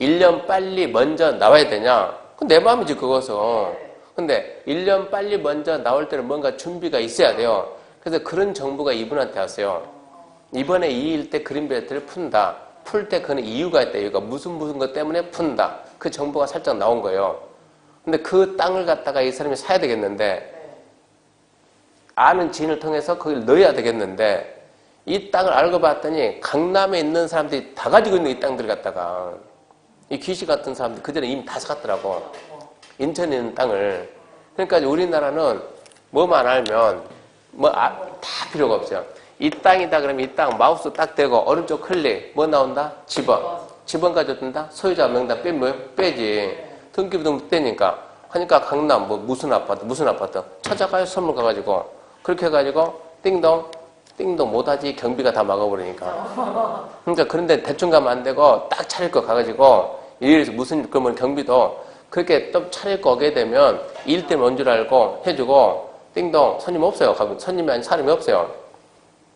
1년 빨리 먼저 나와야 되냐? 그건 내 마음이지 그것은. 근데 1년 빨리 먼저 나올 때는 뭔가 준비가 있어야 돼요. 그래서 그런 정보가 이분한테 왔어요. 이번에 2일 때 그린벨트를 푼다. 풀 때 그는 이유가 있다. 이유가 무슨 것 때문에 푼다. 그 정보가 살짝 나온 거예요. 근데 그 땅을 갖다가 이 사람이 사야 되겠는데 아는 지인을 통해서 거기를 넣어야 되겠는데 이 땅을 알고 봤더니 강남에 있는 사람들이 다 가지고 있는 이 땅들 갖다가 이 귀시 같은 사람들 그전에 이미 다 사갔더라고. 인천에 있는 땅을. 그러니까 우리나라는 뭐만 알면 다 필요가 없어요. 이 땅이다 그러면 이 땅 마우스 딱 대고 오른쪽 클릭 뭐 나온다? 집원 가져든다? 소유자 명단 빼지. 등기부등 떼니까 하니까 강남 뭐 무슨 아파트 찾아가요. 선물 가가지고 그렇게 해가지고 띵동 못하지. 경비가 다 막아버리니까. 그러니까 그런데 대충 가면 안 되고 딱 차릴 거 가가지고 이래서 그러면 경비도 그렇게 좀 차릴 거 오게 되면 일 때문에 온 줄 알고 해주고 띵동 손님 없어요. 손님이 아닌 사람이 없어요.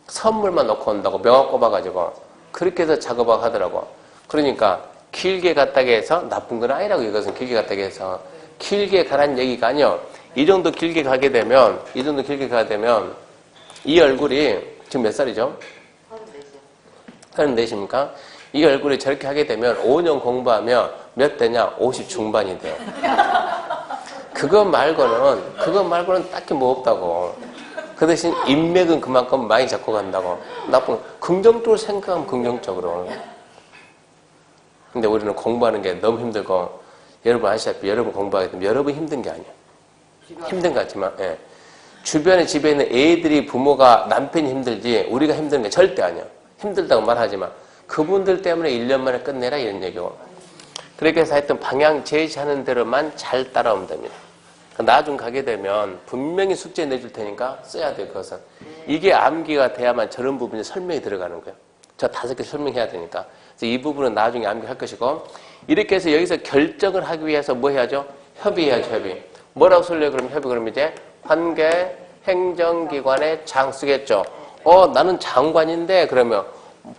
선물만 놓고 온다고 명함 꼽아가지고 그렇게 해서 작업을 하더라고. 그러니까 길게 갔다가 해서 나쁜 건 아니라고. 이것은 길게 갔다가 해서 길게 가라는 얘기가 아니요. 이 정도 길게 가게 되면 이 얼굴이 지금 몇 살이죠? 34입니까? 이 얼굴이 저렇게 하게 되면 5년 공부하면 몇 대냐? 50 중반이 돼요. 그거 말고는 딱히 뭐 없다고. 그 대신 인맥은 그만큼 많이 잡고 간다고. 긍정적으로 생각하면 긍정적으로. 근데 우리는 공부하는 게 너무 힘들고, 여러분 아시다시피 여러분 공부하게 되면 여러분 힘든 게 아니에요. 힘든 것 같지만, 예. 주변에 집에 있는 애들이 부모가 남편이 힘들지 우리가 힘든 게 절대 아니야. 힘들다고 말하지만 그분들 때문에 1년 만에 끝내라 이런 얘기고. 그렇게 해서 하여튼 방향 제시하는 대로만 잘 따라오면 됩니다. 나중 가게 되면 분명히 숙제 내줄 테니까 써야 돼요. 그것은. 이게 암기가 돼야만 저런 부분이 설명이 들어가는 거예요. 저 5개 설명해야 되니까. 그래서 이 부분은 나중에 암기할 것이고, 이렇게 해서 여기서 결정을 하기 위해서 뭐 해야죠? 협의해야죠. 협의. 뭐라고 쓸래요? 그럼 협의. 그럼 이제 관계 행정기관의 장 쓰겠죠. 나는 장관인데 그러면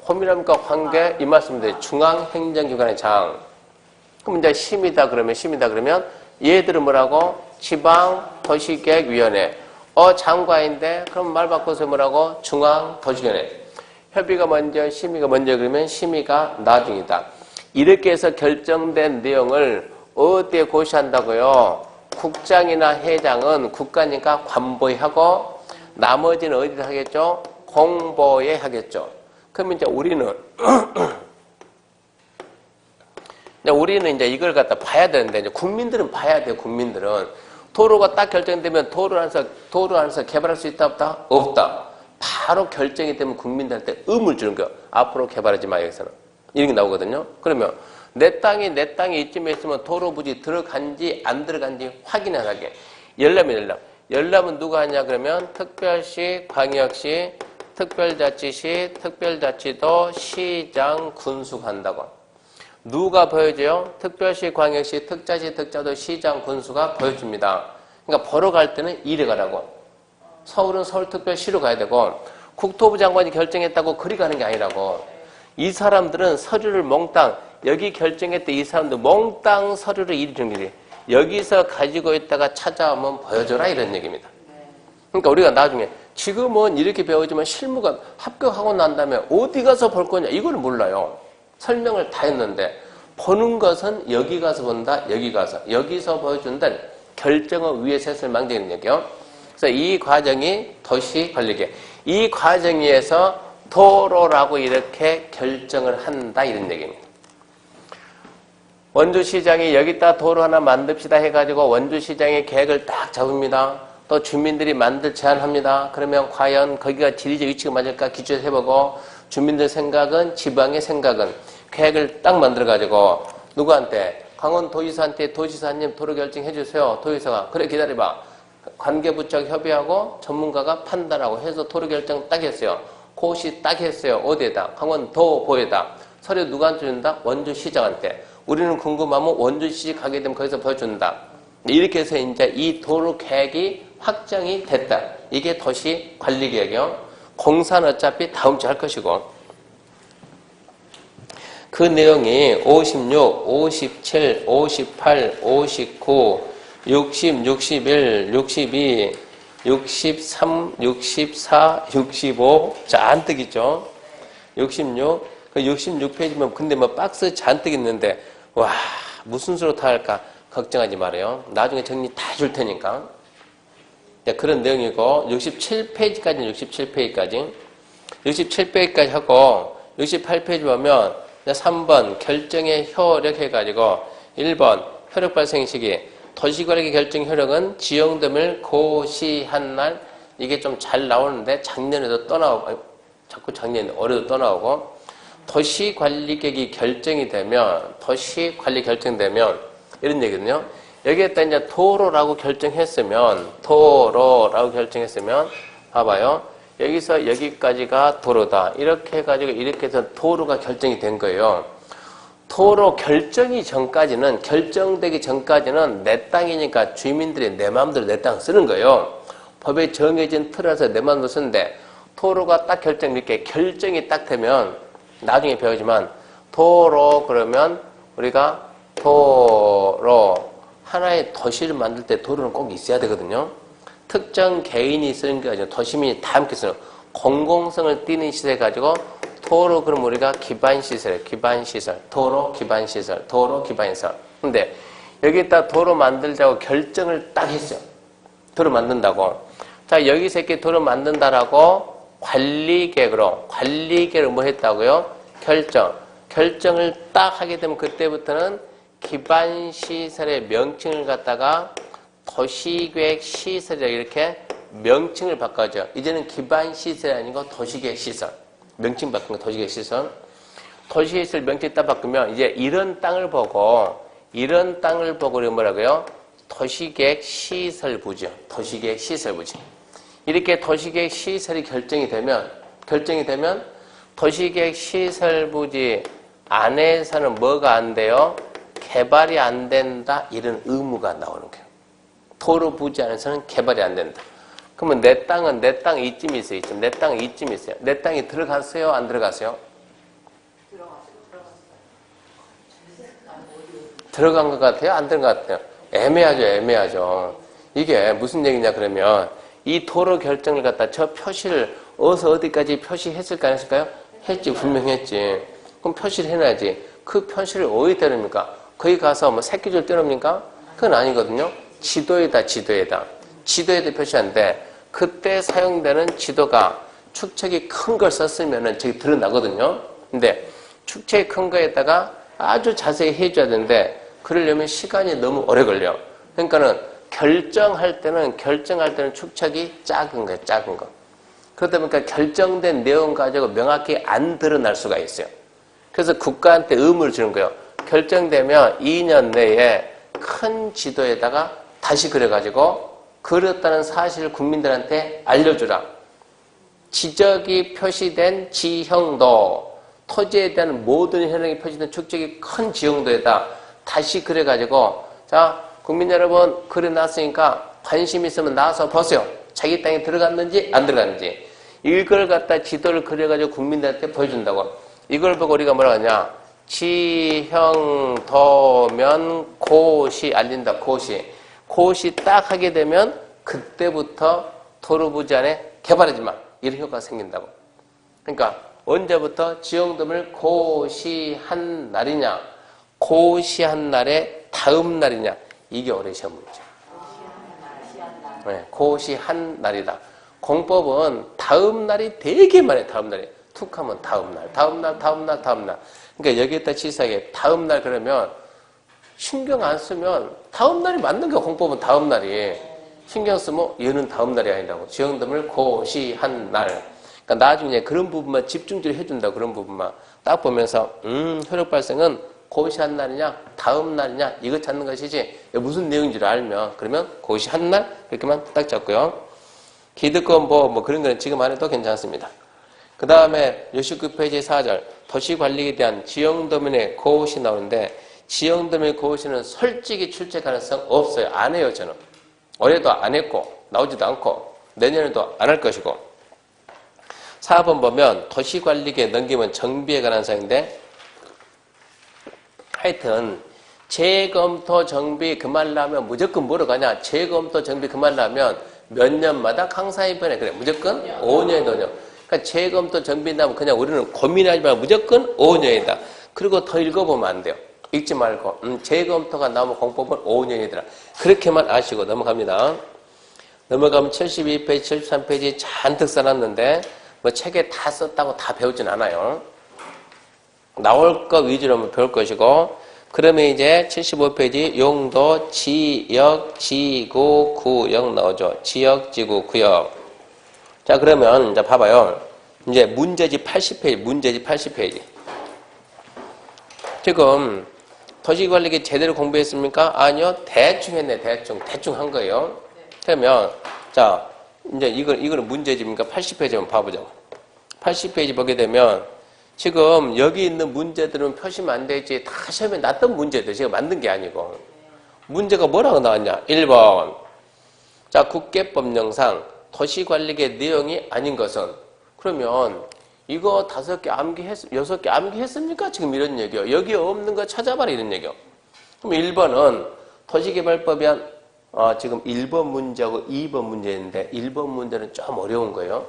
홈이랍니까? 관계 이 말씀인데 중앙행정기관의 장. 그럼 이제 심이다 그러면 얘들은 뭐라고? 지방도시계획위원회. 장관인데 그럼 말 바꿔서 뭐라고? 중앙도시계획위원회. 협의가 먼저 심의가 먼저 그러면 심의가 나중이다. 이렇게 해서 결정된 내용을 어디에 고시한다고요? 국장이나 회장은 국가니까 관보에 하고 나머지는 어디다 하겠죠? 공보에 하겠죠. 그럼 이제 우리는 이제 이걸 갖다 봐야 되는데 이제 국민들은 봐야 돼요. 국민들은 도로가 딱 결정되면 도로 안에서 개발할 수 있다 없다? 없다. 바로 결정이 되면 국민들한테 의무를 주는 거예요. 앞으로 개발하지 마 여기서는. 이런 게 나오거든요. 그러면 내 땅이 이쯤에 있으면 도로 부지 들어간지 안 들어간지 확인하게. 열람은 누가 하냐 그러면 특별시, 광역시, 특별자치시, 특별자치도, 시장, 군수가 한다고. 누가 보여줘요? 특별시, 광역시, 특자시, 특자도, 시장, 군수가 보여줍니다. 그러니까 보러 갈 때는 이리 가라고. 서울은 서울특별시로 가야 되고 국토부 장관이 결정했다고 그리 가는 게 아니라고. 이 사람들은 서류를 몽땅 여기 결정했대 이 사람들 몽땅 서류를 이리 정리 여기서 가지고 있다가 찾아오면 보여줘라 이런 얘기입니다. 그러니까 우리가 나중에 지금은 이렇게 배우지만 실무가 합격하고 난 다음에 어디 가서 볼 거냐 이걸 몰라요. 설명을 다 했는데 보는 것은 여기 가서 본다 여기서 보여준다 결정을 위에서 했을 망정이는 얘기요. 그래서 이 과정이 도시관리계 이 과정에서 도로라고 이렇게 결정을 한다 이런 얘기입니다. 원주시장이 여기다 도로 하나 만듭시다 해가지고 원주시장의 계획을 딱 잡습니다. 또 주민들이 만들 제안합니다. 그러면 과연 거기가 지리적 위치가 맞을까 기초해보고 주민들 생각은 지방의 생각은 계획을 딱 만들어가지고 누구한테 강원도지사한테 도지사님 도로 결정해주세요. 도지사가 그래 기다려봐. 관계부처 협의하고 전문가가 판단하고 해서 도로 결정 딱 했어요. 고시 딱 했어요. 어디에다? 강원도보에다. 서류 누구한테 준다? 원주시장한테. 우리는 궁금하면 원주시 가게 되면 거기서 보여준다. 이렇게 해서 이제 이 도로 계획이 확정이 됐다. 이게 도시관리계획이요. 공사는 어차피 다음 주에 할 것이고. 그 내용이 56, 57, 58, 59, 60, 61, 62, 63, 64, 65 잔뜩 있죠. 66, 그 66페이지면 근데 뭐 박스 잔뜩 있는데 와 무슨 수로 다 할까 걱정하지 말아요. 나중에 정리 다 해줄 테니까. 그런 내용이고 67페이지까지는 67페이지까지 67페이지까지 하고 68페이지 보면 3번 결정의 효력 해가지고 1번 효력 발생 시기 도시관리 결정 효력은 지형됨을 고시한 날 이게 좀 잘 나오는데 작년에도 떠나오고 자꾸 작년에 올해도 떠나오고 도시관리계획이 결정이 되면 도시관리 결정되면 이런 얘기거든요. 여기에다 이제 도로라고 결정했으면 봐봐요. 여기서 여기까지가 도로다. 이렇게 해가지고 이렇게 해서 도로가 결정이 된 거예요. 도로 결정되기 전까지는 내 땅이니까 주민들이 내 마음대로 내 땅 쓰는 거예요. 법에 정해진 틀에서 내 마음대로 쓰는데 도로가 딱 이렇게 결정이 딱 되면 나중에 배우지만 도로 그러면 우리가 도로 하나의 도시를 만들 때 도로는 꼭 있어야 되거든요. 특정 개인이 쓰는 게 아니라 도시민이 다 함께 쓰는 공공성을 띠는 시대 가지고 도로 그럼 우리가 기반시설 도로 기반시설 근데 여기다 도로 만들자고 결정을 딱 했어요. 도로 만든다고. 자 여기서 이렇게 도로 만든다라고 관리계획으로 뭐 했다고요? 결정을 딱 하게 되면 그때부터는 기반시설의 명칭을 갖다가 도시계획 시설이라고 이렇게 명칭을 바꿔줘. 이제는 기반시설이 아니고 도시계획 시설. 명칭 바꾼 거 도시계획 시설. 도시계획 시설 명칭 딱 바꾸면 이제 이런 땅을 보고 우리 뭐라고요? 도시계획 시설부죠. 도시계획 시설부지. 이렇게 도시계획 시설이 결정이 되면 도시계획 시설부지 안에서는 뭐가 안 돼요? 개발이 안 된다. 이런 의무가 나오는 거예요. 도로 부지 안에서는 개발이 안 된다. 그러면 내 땅은 내 땅 이쯤이 있어요. 내 땅 이쯤이 있어요. 내 땅이 들어갔어요? 안 들어갔어요? 들어간 것 같아요? 안 들어간 것 같아요? 애매하죠. 이게 무슨 얘기냐 그러면 이 도로 결정을 갖다 저 표시를 어디까지 표시했을까 안 했을까요? 했지. 분명히 했지. 그럼 표시를 해놔야지. 그 표시를 어디다 놉니까? 거기 가서 뭐 새끼줄 떼놓습니까? 그건 아니거든요. 지도에다 표시하는데 그때 사용되는 지도가 축척이 큰 걸 썼으면은 저기 드러나거든요. 근데 축척이 큰 거에다가 아주 자세히 해줘야 되는데 그러려면 시간이 너무 오래 걸려. 그러니까는 결정할 때는 축척이 작은 거예요. 작은 거. 그러다 보니까 결정된 내용 가지고 명확히 안 드러날 수가 있어요. 그래서 국가한테 의무를 주는 거예요. 결정되면 2년 내에 큰 지도에다가 다시 그려가지고 그렸다는 사실을 국민들한테 알려주라. 지적이 표시된 지형도, 토지에 대한 모든 현황이 표시된 축적이 큰 지형도에다 다시 그려가지고, 자, 국민 여러분 그려놨으니까 관심 있으면 나와서 보세요. 자기 땅에 들어갔는지 안 들어갔는지. 이걸 갖다 지도를 그려가지고 국민들한테 보여준다고. 이걸 보고 우리가 뭐라 하냐. 지형, 도면, 고시 알린다. 고시 딱 하게 되면 그때부터 도로부지 안에 개발하지 마. 이런 효과가 생긴다고. 그러니까 언제부터 지형도면을 고시한 날이냐. 고시한 날의 다음 날이냐. 이게 올해 시험 문제. 네, 고시한 날이다. 공법은 다음 날이 되게 많아요. 다음 날이. 툭 하면 다음 날. 그러니까 여기에다 치사하게 다음 날 그러면 신경 안 쓰면 다음 날이 맞는 거야. 공법은 다음 날이. 신경 쓰면 얘는 다음 날이 아니라고. 지형도면을 고시한 날. 그러니까 나중에 그런 부분만 집중적으로 해준다. 그런 부분만 딱 보면서 효력 발생은 고시한 날이냐 다음 날이냐 이거 찾는 것이지 무슨 내용인지를 알면 그러면 고시한 날 이렇게만 딱 잡고요. 기득권 뭐 그런 거는 지금 안 해도 괜찮습니다. 그 다음에 69페이지 4절 도시관리에 대한 지형도면의 고시 나오는데 지형도면의 고시는 솔직히 출제 가능성 없어요. 안 해요. 저는 올해도 안 했고 나오지도 않고 내년에도 안 할 것이고 4번 보면 도시관리계에 넘기면 정비에 관한 사항인데 하여튼 재검토 정비 그만하면 무조건 뭐로 가냐. 재검토 정비 그만하면 몇 년마다 강사입원해. 그래 무조건 5년이다. 그러니까 재검토 정비 나면 그냥 우리는 고민하지 말고 무조건 5년이다. 그리고 더 읽어보면 안 돼요. 읽지 말고 재검토가 나오면 공법은 5년이더라. 그렇게만 아시고 넘어갑니다. 넘어가면 72페이지 73페이지 잔뜩 써놨는데 뭐 책에 다 썼다고 다 배우진 않아요. 나올 거 위주로 한번 배울 것이고 그러면 이제 75페이지 용도, 지역, 지구, 구역 나오죠. 지역, 지구, 구역. 자 그러면 이제 봐봐요. 이제 문제집 80페이지. 지금 도시관리계 제대로 공부했습니까? 아니요. 대충 했네. 대충 한 거예요. 그러면 자 이제 이거는 문제집이니까 80페이지 한번 봐보자고. 80페이지 보게 되면 지금 여기 있는 문제들은 표시면 안 되지. 다 시험에 났던 문제들. 제가 만든 게 아니고. 문제가 뭐라고 나왔냐? 1번. 자, 국계법령상 도시관리계 내용이 아닌 것은. 그러면 이거 5개 암기했, 6개 암기했습니까? 지금 이런 얘기요. 여기 없는 거 찾아봐라 이런 얘기요. 그럼 1번은 도시개발법에 한 지금 1번 문제하고 2번 문제인데 1번 문제는 좀 어려운 거예요.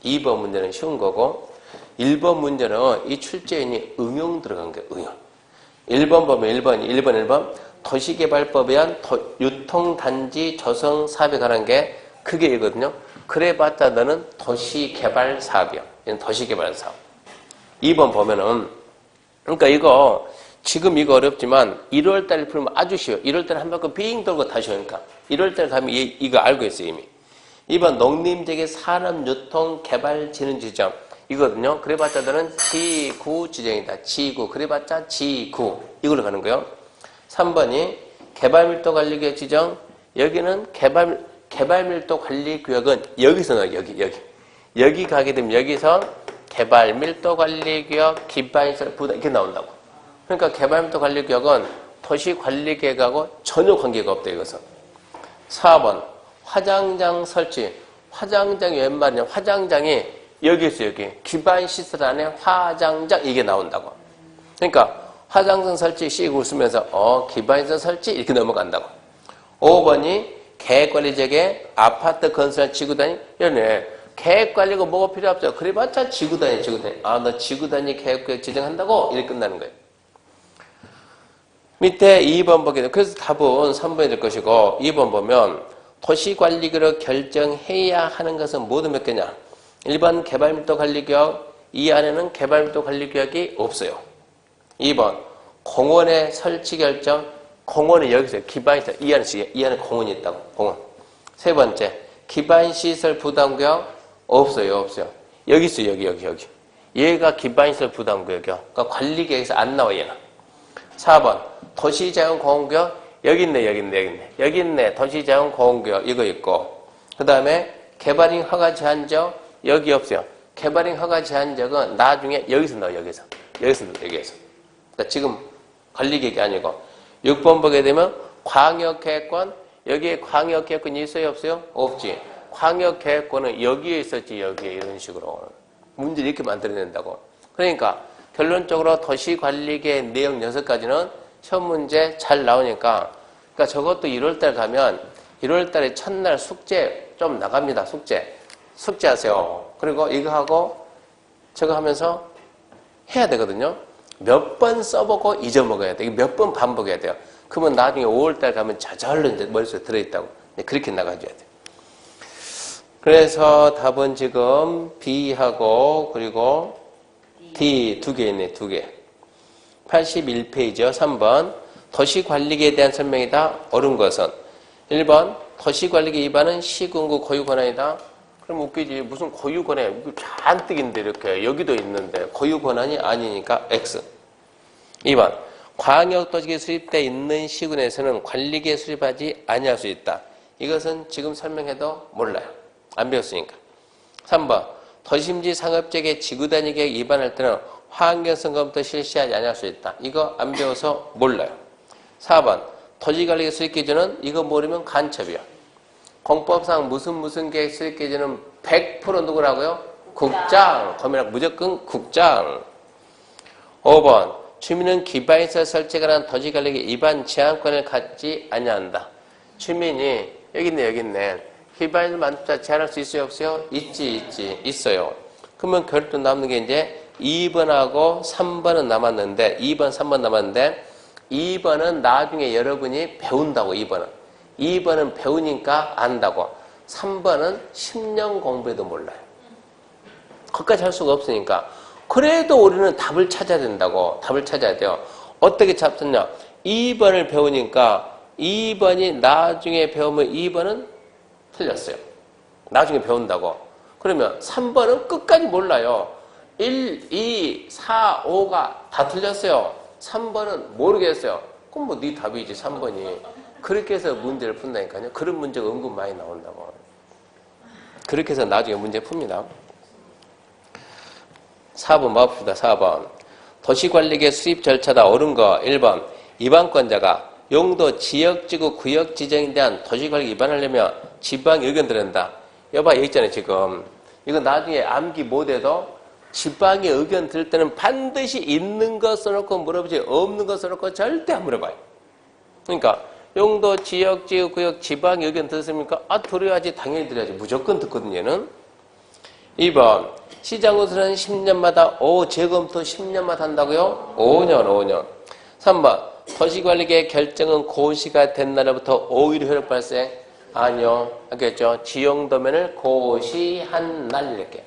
2번 문제는 쉬운 거고 1번 문제는 이 출제인이 응용 들어간 거예요. 응용. 1번 보면 1번 도시개발법에 의한 유통단지 조성 사업에 관한 게 그게 이거든요. 그래봤자 너는 도시개발사업이야. 이건 도시개발사업. 2번 보면은 그러니까 이거 지금 이거 어렵지만 1월달에 풀면 아주 쉬워요. 1월달에 한 바퀴 빙 돌고 다시 오니까 1월달에 가면 이거 알고 있어요 이미. 2번 농림재개 산업유통개발진흥지점 이거든요. 그래봤자 너는 지구 지정이다. 지구. 그래봤자 지구. 이걸로 가는 거예요. 3번이 개발밀도관리구역 지정. 여기는 개발밀도관리구역은 여기서 나와요. 여기 가게 되면 여기서 개발밀도관리구역, 기반시설, 부담 이렇게 나온다고. 그러니까 개발밀도관리구역은 도시관리계획하고 전혀 관계가 없다 이것은. 4번 화장장 설치. 화장장이 웬 말이냐. 화장장이 여기 있어요. 여기. 기반시설 안에 화장장 이게 나온다고. 그러니까 화장장 설치 씩 웃으면서 기반시설 설치 이렇게 넘어간다고. 5번이 계획관리지역에 아파트 건설 지구단위. 이러네. 계획관리가 뭐가 필요 없죠. 그래봤자 지구단위. 너 지구단위 계획구역 지정한다고? 이렇게 끝나는 거예요. 밑에 2번 보게 되면 그래서 답은 3번이 될 것이고 2번 보면 도시관리구역을 결정해야 하는 것은 모두 몇 개냐. 1번 개발밀도관리구역, 이 안에는 개발밀도관리구역이 없어요. 2번 공원의 설치 결정, 공원이 여기 있어요. 기반이 있어요. 이 안에 공원이 있다고. 공원. 세 번째, 기반시설 부담구역 없어요. 여기 있어요. 여기. 얘가 기반시설 부담구역이요. 그러니까 관리계획에서 안 나와, 얘는. 4번, 도시자연공원구역 여기 있네. 도시자연공원구역 이거 있고. 그 다음에 개발링 허가 제한지역 여기 없어요. 개발링 허가 제한지역은 나중에 여기서 넣어요. 여기서. 그러니까 지금 관리계획이 아니고. 6번 보게 되면 광역계획권 여기에 광역계획권이 있어요? 없어요? 없지. 광역계획권은 여기에 있었지. 여기에 이런 식으로. 문제를 이렇게 만들어낸다고. 그러니까 결론적으로 도시관리계획 내용 6가지는 시험 문제 잘 나오니까 그러니까 저것도 1월달 가면 1월달에 첫날 숙제 좀 나갑니다. 숙제하세요. 그리고 이거 하고 저거 하면서 해야 되거든요. 몇 번 써보고 잊어먹어야 돼. 몇 번 반복해야 돼요. 그러면 나중에 5월달 가면 저절로 이제 머릿속에 들어있다고. 그렇게 나가줘야 돼. 그래서 답은 지금 B하고 그리고 D 2개 있네. 2개. 81페이지요. 3번. 도시관리계에 대한 설명이다. 옳은 것은 1번. 도시관리계 위반은 시군구 고유 권한이다. 그럼 웃기지. 무슨 고유 권한, 잔뜩인데 이렇게 여기도 있는데 고유 권한이 아니니까 X. 2번. 광역도시계에 수립되어 있는 시군에서는 관리계에 수립하지 아니할 수 있다. 이것은 지금 설명해도 몰라요. 안 배웠으니까. 3번. 도심지 상업지역의 지구단위계획 위반할 때는 환경성검토 실시하지 아니할 수 있다. 이거 안 배워서 몰라요. 4번. 도시관리계획 수립 기준은 이거 모르면 간첩이야. 공법상 무슨 계획 수립 기준은 100% 누구라고요? 국장. 거미락 무조건 국장. 5번. 주민은 기반시설 설치에 관한 도시관리계획 위반 제한권을 갖지 아니한다. 주민이 여기 있네. 기반시설 만들자 제한할 수 있어요? 없어요? 있어요. 그러면 결국 남는 게 이제 2번하고 3번은 남았는데 2번, 3번 남았는데 2번은 나중에 여러분이 배운다고. 2번은 배우니까 안다고. 3번은 10년 공부해도 몰라요. 거기까지 할 수가 없으니까. 그래도 우리는 답을 찾아야 된다고. 답을 찾아야 돼요. 어떻게 찾았냐? 2번을 배우니까 2번이 나중에 배우면 2번은 틀렸어요. 나중에 배운다고. 그러면 3번은 끝까지 몰라요. 1, 2, 4, 5가 다 틀렸어요. 3번은 모르겠어요. 그럼 뭐 네 답이지 3번이. 그렇게 해서 문제를 푼다니까요. 그런 문제가 은근 많이 나온다고. 그렇게 해서 나중에 문제 풉니다. 4번 봐봅시다. 4번. 도시관리계 수립 절차다. 옳은 거. 1번. 위반권자가 용도, 지역지구, 구역 지정에 대한 도시관리 위반하려면 지방 의견 들은다. 여봐, 여기 있잖아요, 지금. 이거 나중에 암기 못해도 지방의 의견 들을 때는 반드시 있는 거 써놓고 물어보지 없는 거 써놓고 절대 안 물어봐요. 그러니까 용도, 지역지구, 구역, 지방의 의견 들었습니까? 들어야지. 당연히 들어야지. 무조건 듣거든요, 얘는. 2번. 시장우선은 10년마다 재검토 10년마다 한다고요? 5년. 3번. 도시관리계획 결정은 고시가 된 날부터 5일 효력 발생? 아니요. 알겠죠? 지용도면을 고시한 날 이렇게.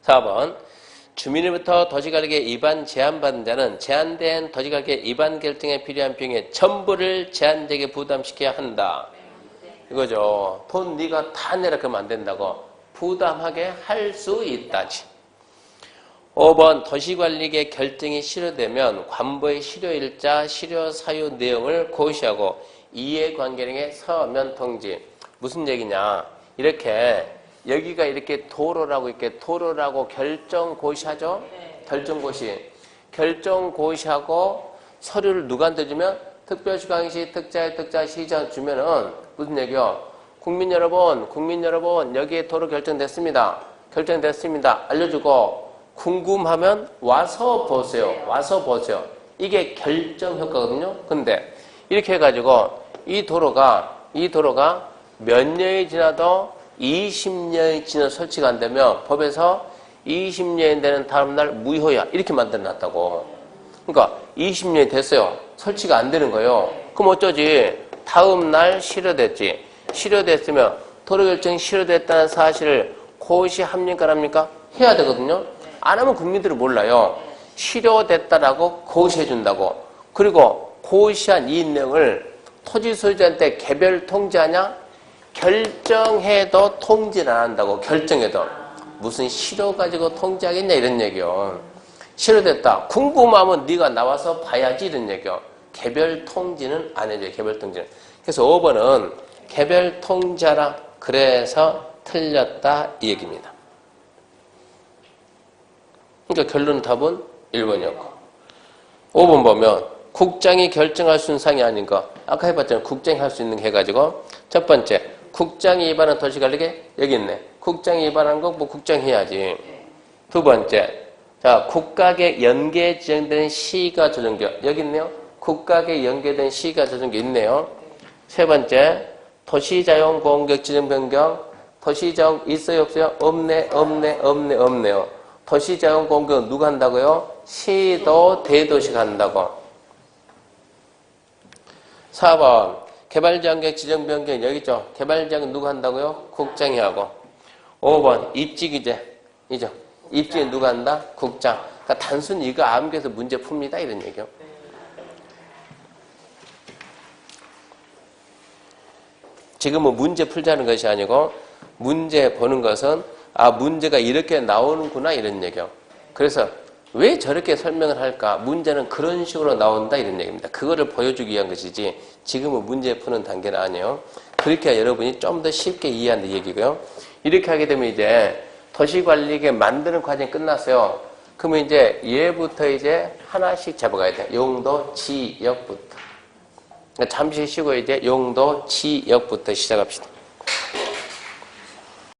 4번. 주민으로부터 도시관리계획 위반 제한받은 자는 제한된 도시관리계획 위반 결정에 필요한 비용의 전부를 제한자에게 부담시켜야 한다. 이거죠. 돈 네가 다 내라 그러면 안 된다고. 부담하게 할 수 있다지. 5번. 도시관리계획 결정이 실효되면 관보의 실효일자, 실효사유 내용을 고시하고 이해관계령의 서면 통지. 무슨 얘기냐. 이렇게 여기가 이렇게 도로라고 결정 고시하죠? 결정 고시하고 서류를 누구한테 주면 특별시광시, 특자시장 주면은 무슨 얘기요? 국민 여러분, 여기에 도로 결정됐습니다. 알려주고 궁금하면 와서 보세요. 이게 결정 효과거든요. 근데 이렇게 해가지고 이 도로가 몇 년이 지나도 20년이 지나 설치가 안 되면 법에서 20년이 되는 다음날 무효야. 이렇게 만들어놨다고. 그러니까 20년이 됐어요. 설치가 안 되는 거예요. 그럼 어쩌지? 다음날 실효됐지. 실효됐으면 도로 결정이 실효됐다는 사실을 고시합니까? 합니까? 해야 되거든요. 안 하면 국민들은 몰라요. 실효됐다라고 고시해준다고. 그리고 고시한 이 내용을 토지 소유자한테 개별 통지하냐? 결정해도 통지를 안 한다고. 결정해도. 무슨 실효 가지고 통지하겠냐 이런 얘기요. 실효됐다. 궁금하면 네가 나와서 봐야지 이런 얘기요. 개별 통지는 안 해줘요. 개별 통지는. 그래서 5번은 개별 통지하라. 그래서 틀렸다 이 얘기입니다. 그러니까 결론 답은 1번이었고 5번 보면 국장이 결정할 수 있는 사항이 아닌 거. 아까 해봤잖아요. 국장이 할 수 있는 게 해가지고 첫 번째 국장이 위반한 도시관리계 여기 있네. 국장이 위반한 거 뭐 국장이 해야지. 두 번째 자 국각에 연계 지정된 시가 조정규 여기 있네요. 국각에 연계된 시가 조정규 있네요. 세 번째 도시자용 공격 지정 변경 도시자용 있어요 없어요? 없네요. 도시자용 공격 누가 한다고요? 시도 대도시가 한다고. 4번 개발지역의 지정 변경 여기 있죠. 개발지역은 누가 한다고요? 국장이 하고. 5번 입지규제 이죠. 입지는 누가 한다? 국장. 그러니까 단순히 이거 암기해서 문제 풉니다 이런 얘기요. 지금은 문제 풀자는 것이 아니고 문제 보는 것은 아 문제가 이렇게 나오는구나 이런 얘기요. 그래서 왜 저렇게 설명을 할까? 문제는 그런 식으로 나온다 이런 얘기입니다. 그거를 보여주기 위한 것이지 지금은 문제 푸는 단계는 아니에요. 그렇게 해야 여러분이 좀 더 쉽게 이해한다 얘기고요. 이렇게 하게 되면 이제 도시관리계 만드는 과정이 끝났어요. 그러면 이제 얘부터 이제 하나씩 잡아가야 돼. 용도, 지역부터. 잠시 쉬고 이제 용도, 지역부터 시작합시다.